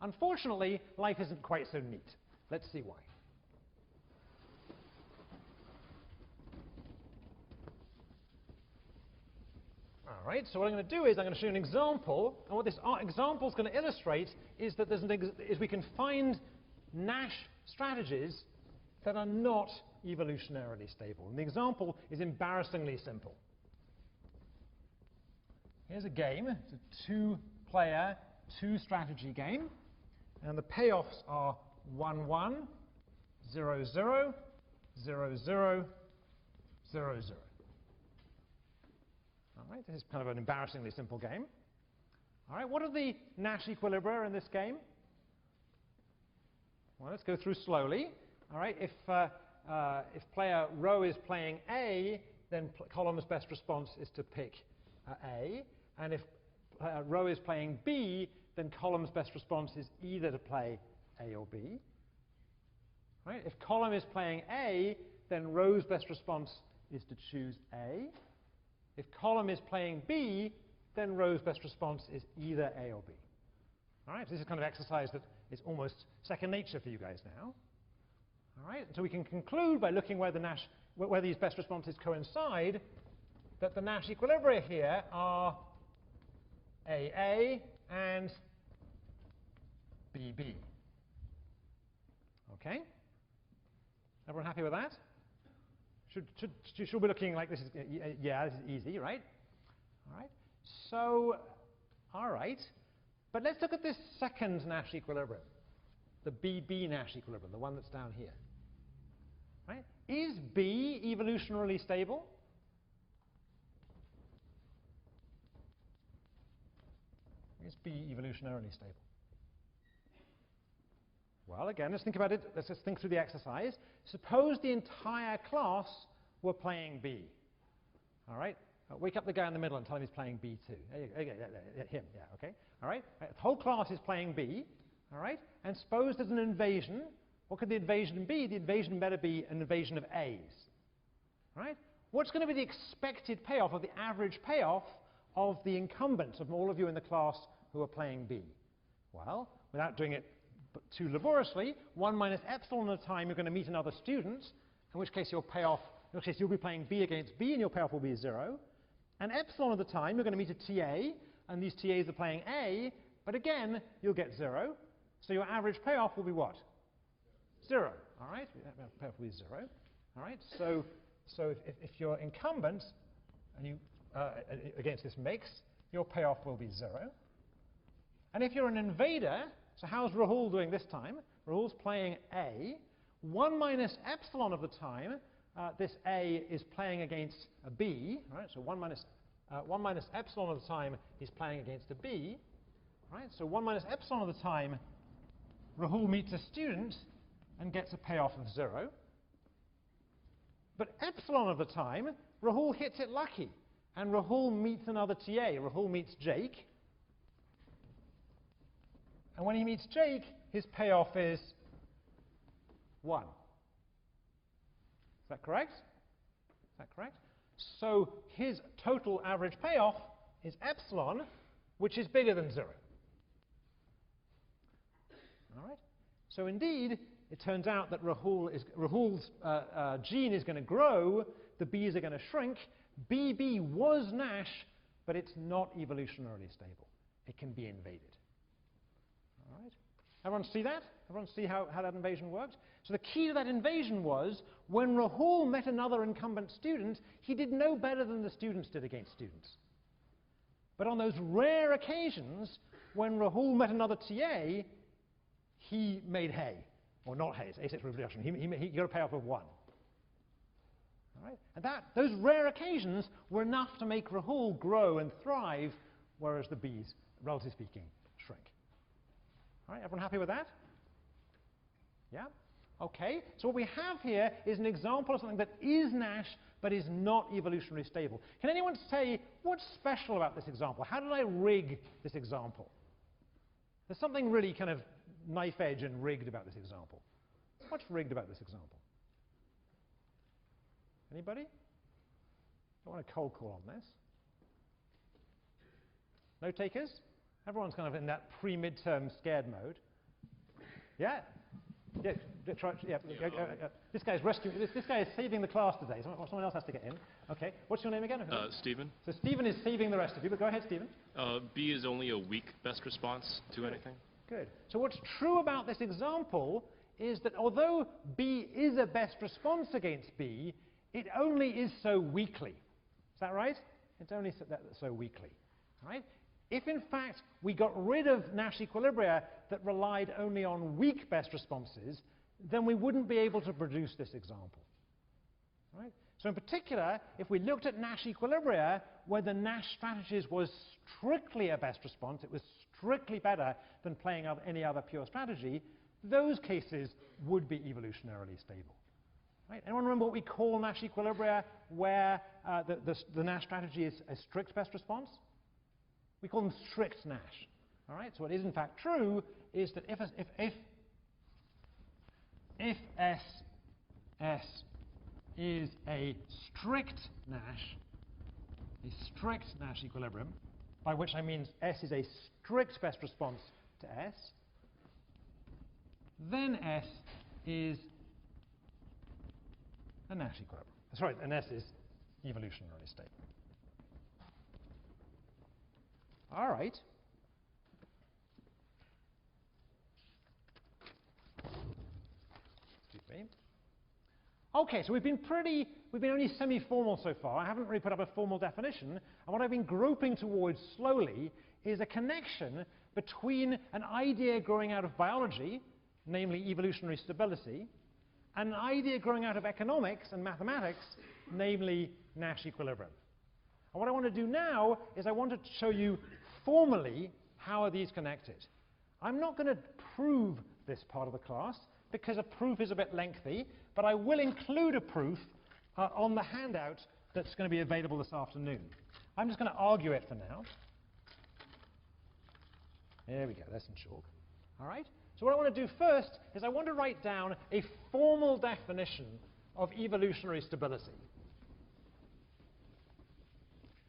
Unfortunately, life isn't quite so neat. Let's see why. All right, so what I'm going to do is I'm going to show you an example, and what this example is going to illustrate is that we can find Nash strategies that are not evolutionarily stable. And the example is embarrassingly simple. Here's a game. It's a two-player, two-strategy game, and the payoffs are 1-1, 0-0, 0-0, 0-0. All right, this is kind of an embarrassingly simple game. All right, what are the Nash equilibria in this game? Well, let's go through slowly. All right, if player row is playing A, then column's best response is to pick A. And if row is playing B, then column's best response is either to play A or B. Right? If column is playing A, then row's best response is to choose A. If column is playing B, then Rho's best response is either A or B. All right, so this is kind of exercise that is almost second nature for you guys now. All right, so we can conclude by looking where these best responses coincide that the Nash equilibria here are AA and BB. Okay? Everyone happy with that? Should be looking like this is, yeah, this is easy, right? All right. So, all right. But let's look at this second Nash equilibrium, the BB Nash equilibrium, the one that's down here. Right? Is B evolutionarily stable? Is B evolutionarily stable? Well, again, let's think about it. Let's just think through the exercise. Suppose the entire class were playing B. All right? Wake up the guy in the middle and tell him he's playing B too. Him, yeah, okay? All right? The whole class is playing B. All right? And suppose there's an invasion. What could the invasion be? The invasion better be an invasion of A's. Right? What's going to be the expected payoff, or the average payoff, of the incumbents, of all of you in the class who are playing B? Well, without doing it too laboriously, 1 minus epsilon at a time you're going to meet another student, in which case your payoff, in which case you'll be playing B against B and your payoff will be 0. And epsilon at the time you're going to meet a TA, and these TAs are playing A, but again you'll get 0. So your average payoff will be what? 0. All right? Payoff will be 0. All right? So if you're incumbent and you against this mix, your payoff will be 0. And if you're an invader, so how's Rahul doing this time? Rahul's playing A. 1 minus epsilon of the time, this A is playing against a B. Right? So 1 minus epsilon of the time he's playing against a B. Right? So 1 minus epsilon of the time, Rahul meets a student and gets a payoff of 0. But epsilon of the time, Rahul hits it lucky, and Rahul meets another TA. Rahul meets Jake. And when he meets Jake, his payoff is 1. Is that correct? Is that correct? So his total average payoff is epsilon, which is bigger than 0. All right? So indeed, it turns out that Rahul's gene is going to grow, the B's are going to shrink. BB was Nash, but it's not evolutionarily stable. It can be invaded. All right? Everyone see that? Everyone see how that invasion worked? So the key to that invasion was when Rahul met another incumbent student, he did no better than the students did against students. But on those rare occasions when Rahul met another TA, he made hay. Or not hay, it's asexual reproduction. He got a payoff of 1. All right? And those rare occasions were enough to make Rahul grow and thrive, whereas the B's, relatively speaking, shrink. All right, everyone happy with that? Yeah? Okay, so what we have here is an example of something that is Nash, but is not evolutionarily stable. Can anyone say, what's special about this example? How did I rig this example? There's something really kind of knife edge and rigged about this example. What's rigged about this example? Anybody? I want a cold call on this. No takers? Everyone's kind of in that pre-midterm scared mode. Yeah? Yeah, this guy is saving the class today. Someone else has to get in. Okay. What's your name again? Stephen. So Stephen is saving the rest of you, but go ahead, Stephen. B is only a weak best response to anything. Good. So what's true about this example is that although B is a best response against B, it only is so weakly. Is that right? It's only so weakly. Right? If, in fact, we got rid of Nash equilibria that relied only on weak best responses, then we wouldn't be able to produce this example. Right? So in particular, if we looked at Nash equilibria where the Nash strategies was strictly a best response, it was strictly better than playing any other pure strategy, those cases would be evolutionarily stable. Right? Anyone remember what we call Nash equilibria where the Nash strategy is a strict best response? We call them strict Nash. All right? So what is in fact true is that if S is a strict Nash equilibrium, by which I mean S is a strict best response to S, then S is a Nash equilibrium. Sorry, and S is evolutionarily stable. All right. Excuse me. Okay, so we've been only semi-formal so far. I haven't really put up a formal definition. And what I've been groping towards slowly is a connection between an idea growing out of biology, namely evolutionary stability, and an idea growing out of economics and mathematics, namely Nash equilibrium. And what I want to do now is I want to show you formally how are these connected. I'm not going to prove this part of the class because a proof is a bit lengthy, but I will include a proof on the handout that's going to be available this afternoon. I'm just going to argue it for now. There we go, there's some chalk. All right? So what I want to do first is I want to write down a formal definition of evolutionary stability.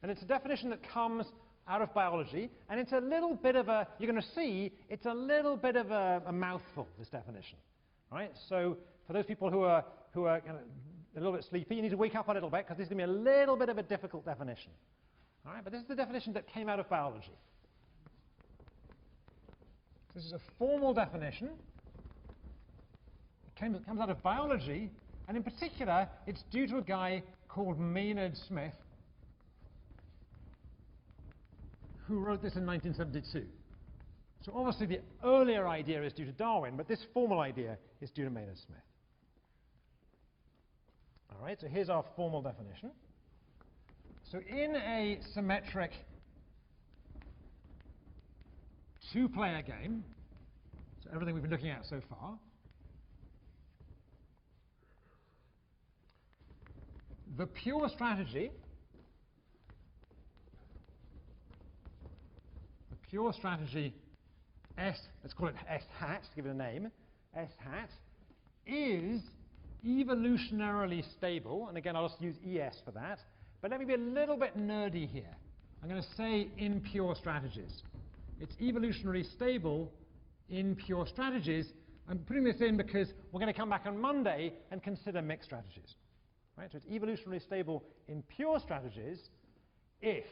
And it's a definition that comes out of biology, and it's a little bit of a, you're going to see, it's a little bit of a mouthful, this definition. All right? So for those people who are kind of a little bit sleepy, you need to wake up a little bit, because this is going to be a little bit of a difficult definition. All right? But this is the definition that came out of biology. This is a formal definition. It comes out of biology, and in particular, it's due to a guy called Maynard Smith, who wrote this in 1972. So obviously the earlier idea is due to Darwin, but this formal idea is due to Maynard Smith. All right, so here's our formal definition. So in a symmetric two-player game, so everything we've been looking at so far, the pure strategy S, let's call it S hat, give it a name, S hat, is evolutionarily stable, and again I'll just use ES for that, but let me be a little bit nerdy here. I'm going to say in pure strategies. It's evolutionarily stable in pure strategies. I'm putting this in because we're going to come back on Monday and consider mixed strategies. Right? So it's evolutionarily stable in pure strategies if,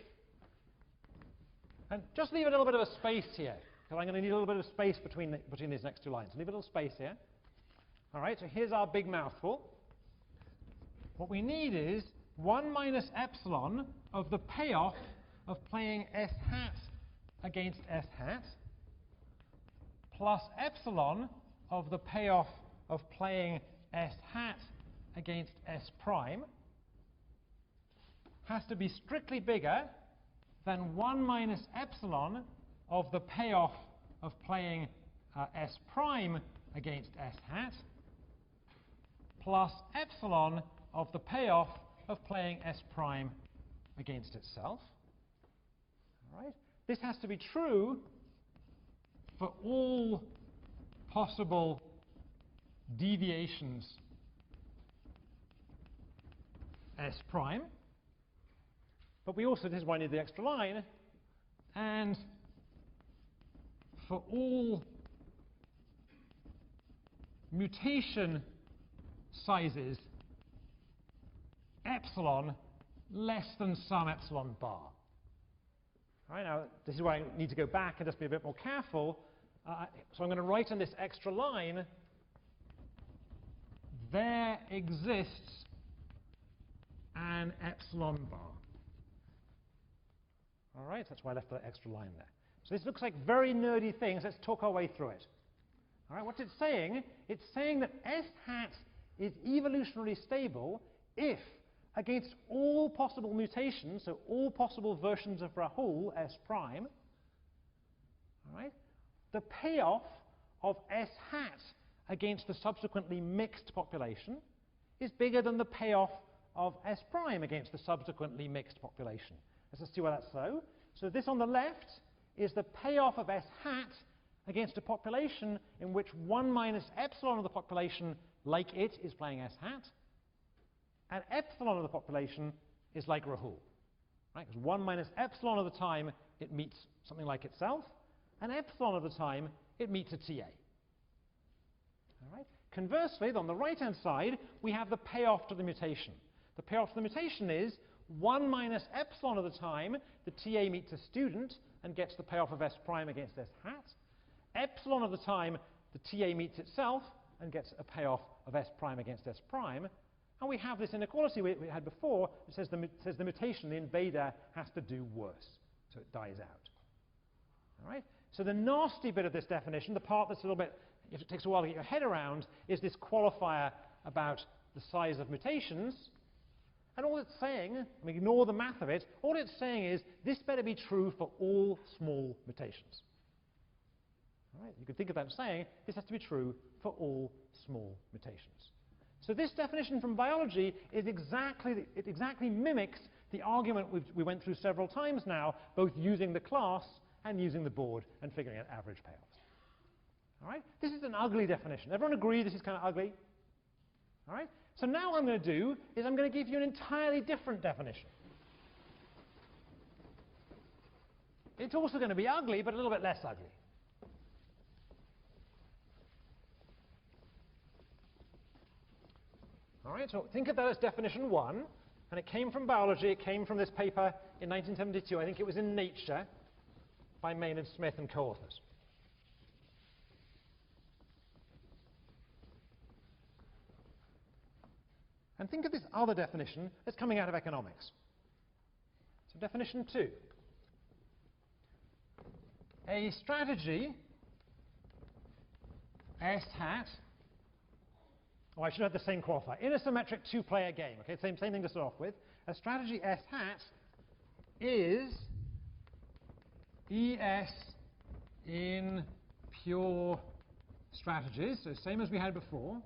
and just leave a little bit of a space here, because I'm going to need a little bit of space between these next two lines. Leave a little space here. All right, so here's our big mouthful. What we need is 1 minus epsilon of the payoff of playing S hat against S hat plus epsilon of the payoff of playing S hat against S prime has to be strictly bigger than 1 minus epsilon of the payoff of playing S prime against S hat plus epsilon of the payoff of playing S prime against itself. All right? This has to be true for all possible deviations S prime. But we also, this is why I need the extra line, and for all mutation sizes epsilon less than some epsilon bar. All right, now this is where I need to go back and just be a bit more careful. So I'm going to write in this extra line, there exists an epsilon bar. All right, that's why I left that extra line there. So this looks like very nerdy things. Let's talk our way through it. All right, what's it saying? It's saying that S hat is evolutionarily stable if, against all possible mutations, so all possible versions of Rahul, S prime, all right, the payoff of S hat against the subsequently mixed population is bigger than the payoff of S prime against the subsequently mixed population. Let's just see why that's so. So this on the left is the payoff of S hat against a population in which 1 minus epsilon of the population, like it, is playing S hat, and epsilon of the population is like Rahul. Right? Because 1 minus epsilon of the time it meets something like itself, and epsilon of the time it meets a TA. All right? Conversely, on the right-hand side, we have the payoff to the mutation. The payoff to the mutation is 1 minus epsilon of the time the TA meets a student and gets the payoff of S prime against S hat. Epsilon of the time the TA meets itself and gets a payoff of S prime against S prime. And we have this inequality we had before that says the mutation, the invader, has to do worse, so it dies out. All right? So the nasty bit of this definition, the part that's a little bit, if it takes a while to get your head around, is this qualifier about the size of mutations. And all it's saying, I mean, ignore the math of it, all it's saying is this better be true for all small mutations. All right? You could think of that as saying this has to be true for all small mutations. So this definition from biology is exactly mimics the argument we went through several times now, both using the class and using the board and figuring out average payoffs. All right? This is an ugly definition. Everyone agree this is kind of ugly? All right? So now what I'm going to do is I'm going to give you an entirely different definition. It's also going to be ugly, but a little bit less ugly. All right, so think of that as definition 1, and it came from biology. It came from this paper in 1972. I think it was in Nature by Maynard Smith and co-authors. And think of this other definition that's coming out of economics. So definition 2. A strategy S hat, oh, I should have the same qualifier, in a symmetric two-player game. Okay, same thing to start off with. A strategy S hat is ES in pure strategies, so same as we had before,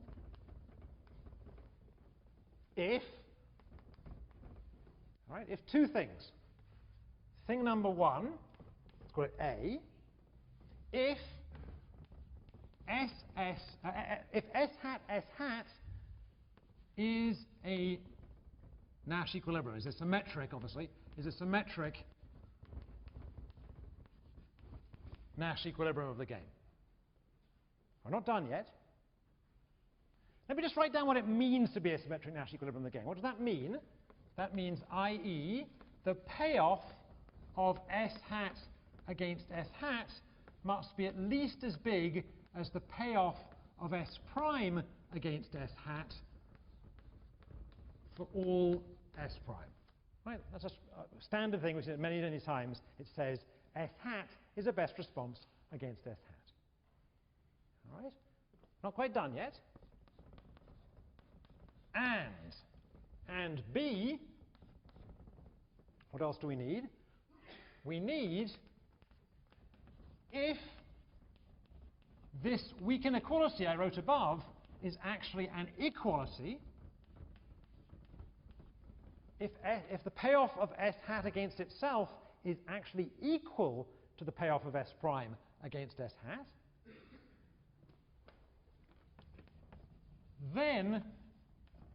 if, all right, if two things. Thing number 1, let's call it A, if if S hat is a Nash equilibrium, is a symmetric, obviously, is a symmetric Nash equilibrium of the game. We're not done yet. Let me just write down what it means to be a symmetric Nash equilibrium of the game. What does that mean? That means, i.e., the payoff of S hat against S hat must be at least as big as the payoff of S prime against S hat for all S prime. Right? That's a standard thing we've seen many, many times. It says S hat is a best response against S hat. All right? Not quite done yet. And B, what else do we need? We need if this weak inequality I wrote above is actually an equality, if the payoff of S hat against itself is actually equal to the payoff of S prime against S hat, then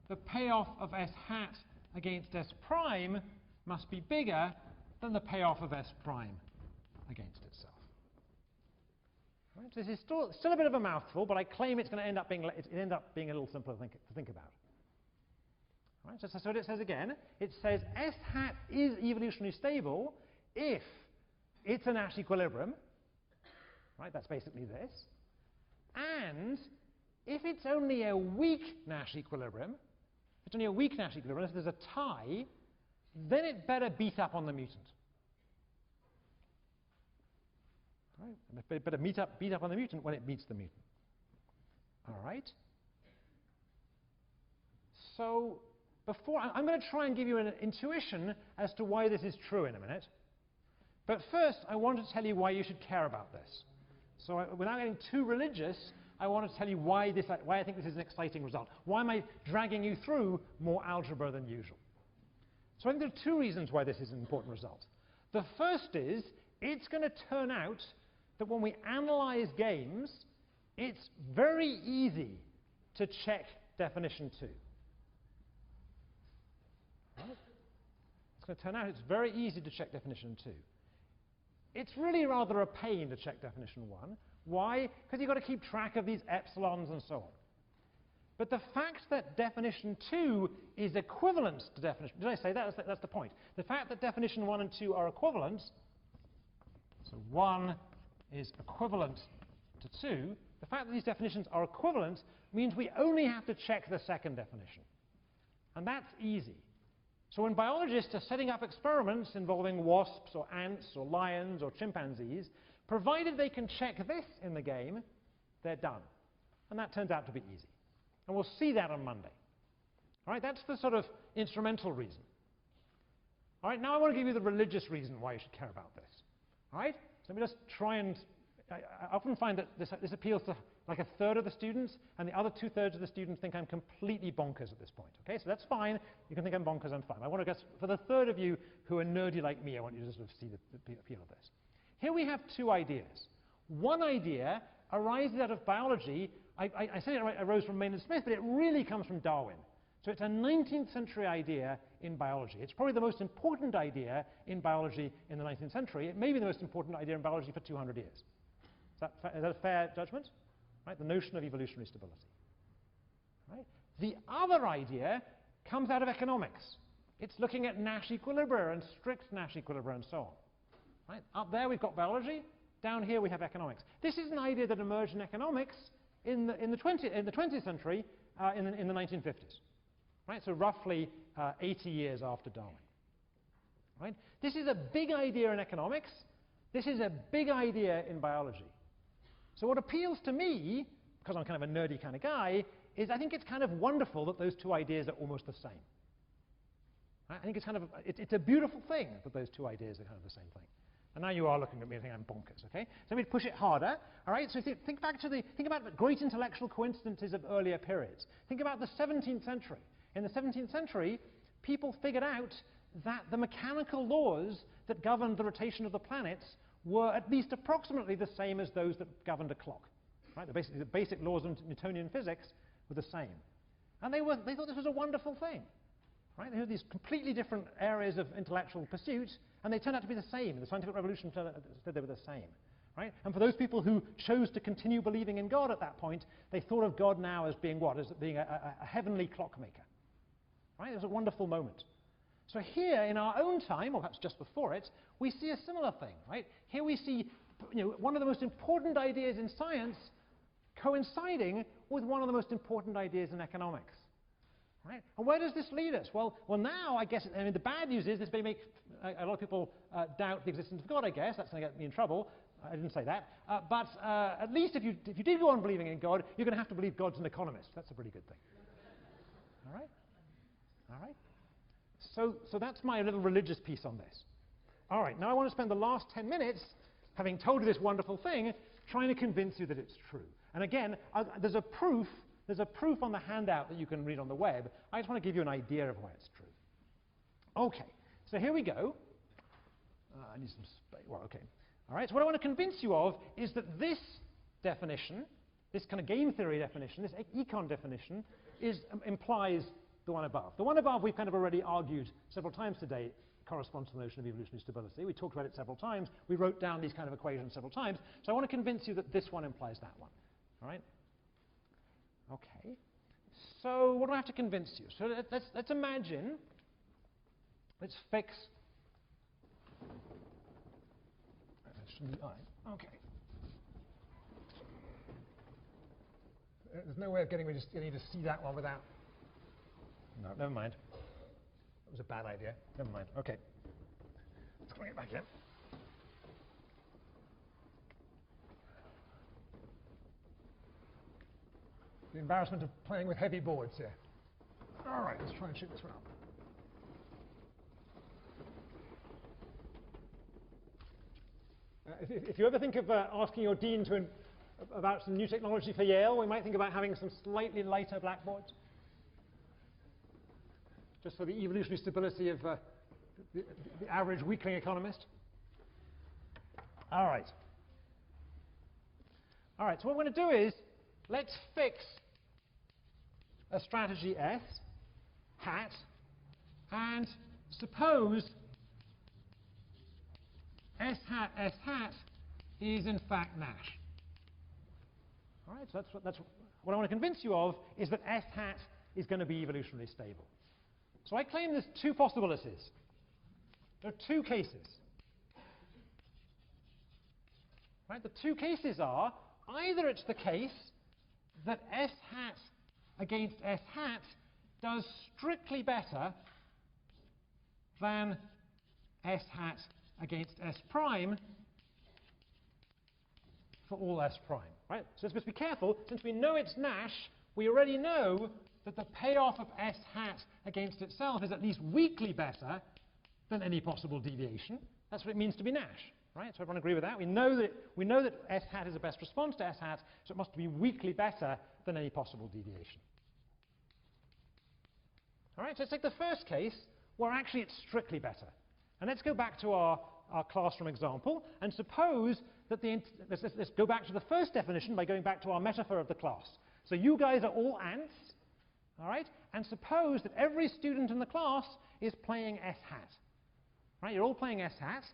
the payoff of S hat against S prime must be bigger than the payoff of S prime against itself. Right? So this is still a bit of a mouthful, but I claim it's going to end up being a little simpler to think about. Right? So what it says again, it says S hat is evolutionarily stable if it's a Nash equilibrium. Right? That's basically this. And if it's only a weak Nash equilibrium, if it's only a weak Nash equilibrium, if there's a tie, then it better beat up on the mutant. Right? It better beat up on the mutant when it meets the mutant. All right? So I'm going to try and give you an intuition as to why this is true in a minute. But first, I want to tell you why you should care about this. So without getting too religious, I want to tell you why I think this is an exciting result. Why am I dragging you through more algebra than usual? So I think there are two reasons why this is an important result. The first is it's going to turn out that when we analyze games, it's very easy to check definition 2. Right? It's going to turn out it's very easy to check definition 2. it's really rather a pain to check definition 1. Why? Because you've got to keep track of these epsilons and so on. But the fact that definition 2 is equivalent to definition... Did I say that? That's the point. The fact that definition 1 and 2 are equivalent, so 1 is equivalent to 2, the fact that these definitions are equivalent means we only have to check the second definition. And that's easy. So when biologists are setting up experiments involving wasps or ants or lions or chimpanzees, provided they can check this in the game, they're done. And that turns out to be easy. And we'll see that on Monday. All right, that's the sort of instrumental reason. All right, now I want to give you the religious reason why you should care about this. All right, so let me just try and... I often find that this appeals to like a third of the students, and the other 2/3 of the students think I'm completely bonkers at this point. Okay, so that's fine. You can think I'm bonkers, I'm fine. I want to guess, for the third of you who are nerdy like me, I want you to sort of see the appeal of this. Here we have two ideas. One idea arises out of biology. I said it arose from Maynard Smith, but it really comes from Darwin. So it's a 19th century idea in biology. It's probably the most important idea in biology in the 19th century. It may be the most important idea in biology for 200 years. Is that a fair judgment? Right? The notion of evolutionary stability. Right? The other idea comes out of economics. It's looking at Nash equilibria and strict Nash equilibria and so on. Right? Up there we've got biology. Down here we have economics. This is an idea that emerged in economics in the 20th century, in the 1950s. Right? So roughly 80 years after Darwin. Right? This is a big idea in economics. This is a big idea in biology. So what appeals to me, because I'm kind of a nerdy kind of guy, is I think it's kind of wonderful that those two ideas are almost the same. Right? I think it's kind of it's a beautiful thing that those two ideas are kind of the same thing. And now you are looking at me and think I'm bonkers, okay? So let me push it harder. All right. So think about the great intellectual coincidences of earlier periods. Think about the 17th century. In the 17th century, people figured out that the mechanical laws that governed the rotation of the planets were at least approximately the same as those that governed a clock. Right? The basic laws of Newtonian physics were the same. And they thought this was a wonderful thing. Right? They had these completely different areas of intellectual pursuit, and they turned out to be the same. The scientific revolution said they were the same. Right? And for those people who chose to continue believing in God at that point, they thought of God now as being what? As being a heavenly clockmaker. Right? It was a wonderful moment. So here, in our own time, or perhaps just before it, we see a similar thing, right? Here we see, one of the most important ideas in science coinciding with one of the most important ideas in economics, right? And where does this lead us? Well, now I guess, I mean, the bad news is this may make a lot of people doubt the existence of God. I guess that's going to get me in trouble. I didn't say that, but at least if you did go on believing in God, you're going to have to believe God's an economist. That's a pretty good thing. All right, all right. So that's my little religious piece on this. All right, now I want to spend the last 10 minutes, having told you this wonderful thing, trying to convince you that it's true. And again, there's a proof on the handout that you can read on the web. I just want to give you an idea of why it's true. Okay, so here we go. I need some space. Well, okay. All right, so what I want to convince you of is that this definition, this kind of game theory definition, this econ definition, implies the one above. The one above we've kind of already argued several times today corresponds to the notion of evolutionary stability. We talked about it several times. We wrote down these kind of equations several times. So I want to convince you that this one implies that one. All right? Okay. So what do I have to convince you? So let's imagine, let's fix. Okay. There's no way of getting me to see that one without. No, never mind. That was a bad idea. Never mind. Okay. Let's bring it back in. The embarrassment of playing with heavy boards here. All right, let's try and shoot this one up. If you ever think of asking your dean about some new technology for Yale, we might think about having some slightly lighter blackboards. Just for the evolutionary stability of the average weakling economist. All right. All right, so what we're going to do is, let's fix a strategy S, hat, and suppose S hat is in fact Nash. All right, so that's what I want to convince you of, is that S hat is going to be evolutionarily stable. So I claim there's two possibilities. There are two cases. Right, the two cases are, either it's the case that S hat against S hat does strictly better than S hat against S prime for all S prime. Right? So let's be careful. Since we know it's Nash, we already know that the payoff of S hat against itself is at least weakly better than any possible deviation. That's what it means to be Nash. Right? So everyone agree with that? We know that S hat is the best response to S hat, so it must be weakly better than any possible deviation. All right, so let's take the first case where actually it's strictly better. And let's go back to our classroom example and suppose that let's go back to the first definition by going back to our metaphor of the class. So you guys are all ants, all right? And suppose that every student in the class is playing S hat. Right? You're all playing S hat.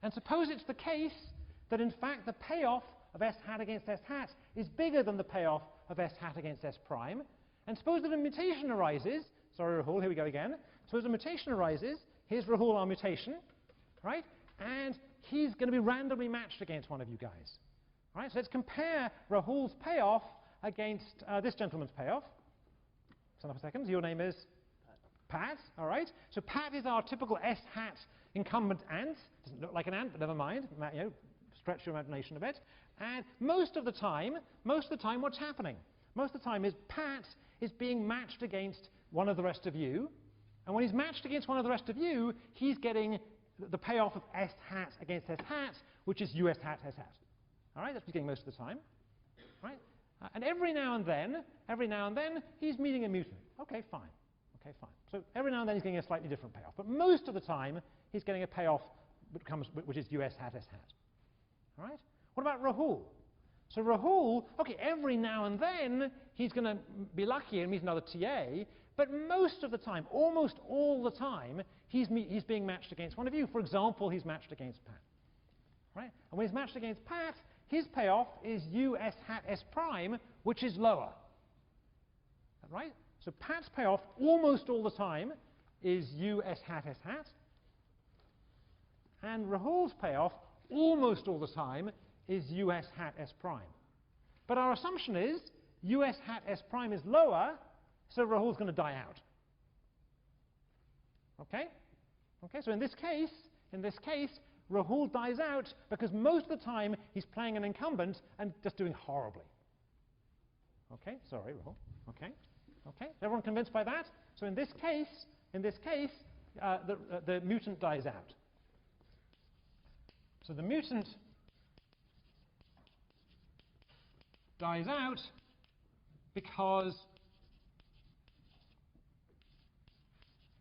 And suppose it's the case that in fact the payoff of S hat against S hat is bigger than the payoff of S hat against S prime. And suppose that a mutation arises. Sorry, Rahul, here we go again. Suppose a mutation arises. Here's Rahul, our mutation, right? And he's going to be randomly matched against one of you guys. Right? So let's compare Rahul's payoff against this gentleman's payoff. Stand up a second. Your name is? Pat. All right. So Pat is our typical S hat incumbent ant. Doesn't look like an ant, but never mind. You know, stretch your imagination a bit. And most of the time, what's happening? Most of the time is Pat is being matched against one of the rest of you. And when he's matched against one of the rest of you, he's getting the payoff of S hat against S hat, which is US hat, S hat. All right, that's what he's getting most of the time. Right? And every now and then, he's meeting a mutant. Okay, fine. Okay, fine. So every now and then he's getting a slightly different payoff. But most of the time, he's getting a payoff which is US hat, S hat. All right? What about Rahul? So Rahul, okay, every now and then, he's going to be lucky and meet another TA, but most of the time, almost all the time, he's being matched against one of you. For example, he's matched against Pat. Right? And when he's matched against Pat, his payoff is US hat S prime, which is lower. Right? So Pat's payoff almost all the time is US hat S hat. And Rahul's payoff almost all the time is US hat S prime. But our assumption is US hat S prime is lower, so Rahul's going to die out. Okay? Okay, so in this case, Rahul dies out because most of the time he's playing an incumbent and just doing horribly. Okay, sorry, Rahul. Okay, okay. Is everyone convinced by that? So in this case, the mutant dies out. So the mutant dies out because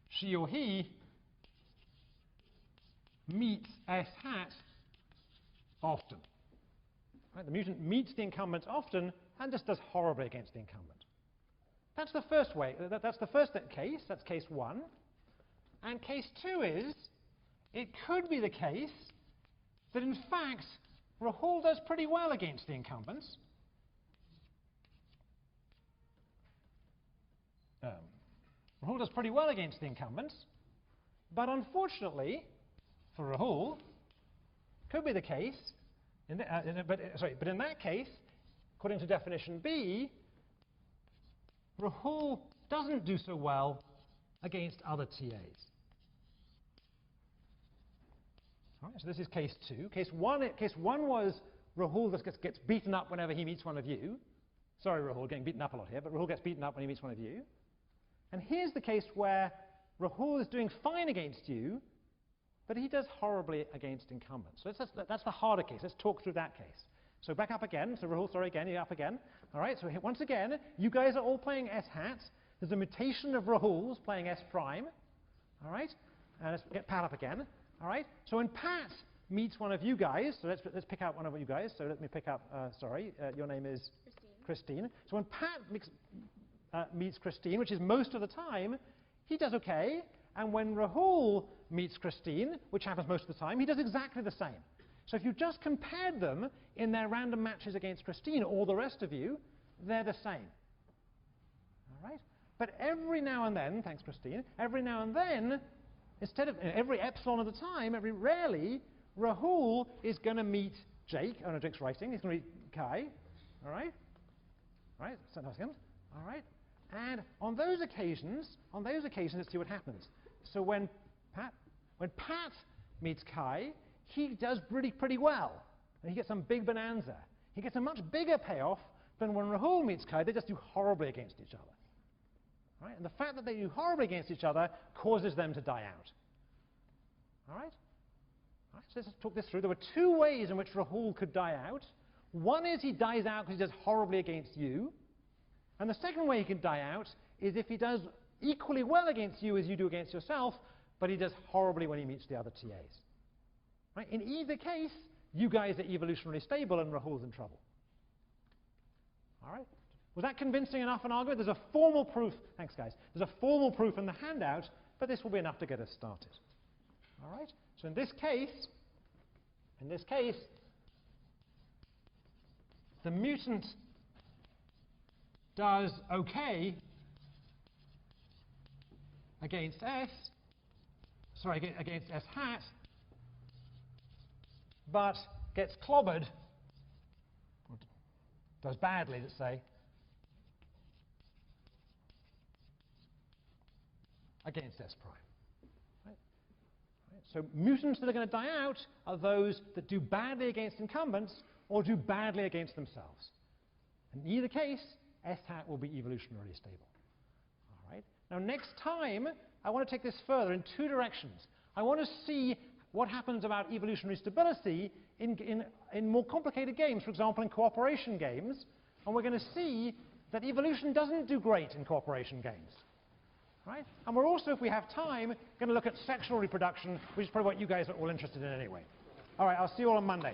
she or he meets S hat often. Right? The mutant meets the incumbent often and just does horribly against the incumbent. That's the first way. That's the first case. That's case one. And case two is, it could be the case that in fact Rahul does pretty well against the incumbents. Rahul does pretty well against the incumbents, but unfortunately for Rahul, could be the case, but in that case, according to definition B, Rahul doesn't do so well against other TAs. All right, so this is case two. Case one was Rahul just gets beaten up whenever he meets one of you. Sorry, Rahul, getting beaten up a lot here, but Rahul gets beaten up when he meets one of you. And here's the case where Rahul is doing fine against you, but he does horribly against incumbents. So that's the harder case. Let's talk through that case. So back up again. So Rahul, sorry again, you're up again. All right, so once again, you guys are all playing S hat. There's a mutation of Rahul's playing S prime. All right, and let's get Pat up again. All right, so when Pat meets one of you guys, so let's pick out one of you guys. So let me pick up, your name is? Christine. So when Pat meets Christine, which is most of the time, he does okay. And when Rahul meets Christine, which happens most of the time, he does exactly the same. So if you just compared them in their random matches against Christine or the rest of you, they're the same. All right? But every now and then, thanks Christine, every now and then, instead of every epsilon of the time, rarely, Rahul is going to meet Jake. Oh no, Jake's writing. He's going to meet Kai. All right? All right, so no, second. All right? And on those occasions, let's see what happens. So when Pat meets Kai, he does pretty well. And he gets some big bonanza. He gets a much bigger payoff than when Rahul meets Kai. They just do horribly against each other. Right? And the fact that they do horribly against each other causes them to die out. All right? All right, so let's talk this through. There were two ways in which Rahul could die out. One is he dies out because he does horribly against you. And the second way he can die out is if he does equally well against you as you do against yourself, but he does horribly when he meets the other TAs. Right? In either case, you guys are evolutionarily stable and Rahul's in trouble. All right? Was that convincing enough an argument? There's a formal proof. Thanks, guys. There's a formal proof in the handout, but this will be enough to get us started. All right? So in this case, the mutant does okay against against S hat, but gets clobbered, or does badly, let's say, against S prime. Right? Right? So mutants that are going to die out are those that do badly against incumbents or do badly against themselves. In either case, S hat will be evolutionarily stable. All right? Now, next time, I want to take this further in two directions. I want to see what happens about evolutionary stability in more complicated games, for example, in cooperation games. And we're going to see that evolution doesn't do great in cooperation games. Right? And we're also, if we have time, going to look at sexual reproduction, which is probably what you guys are all interested in anyway. All right, I'll see you all on Monday.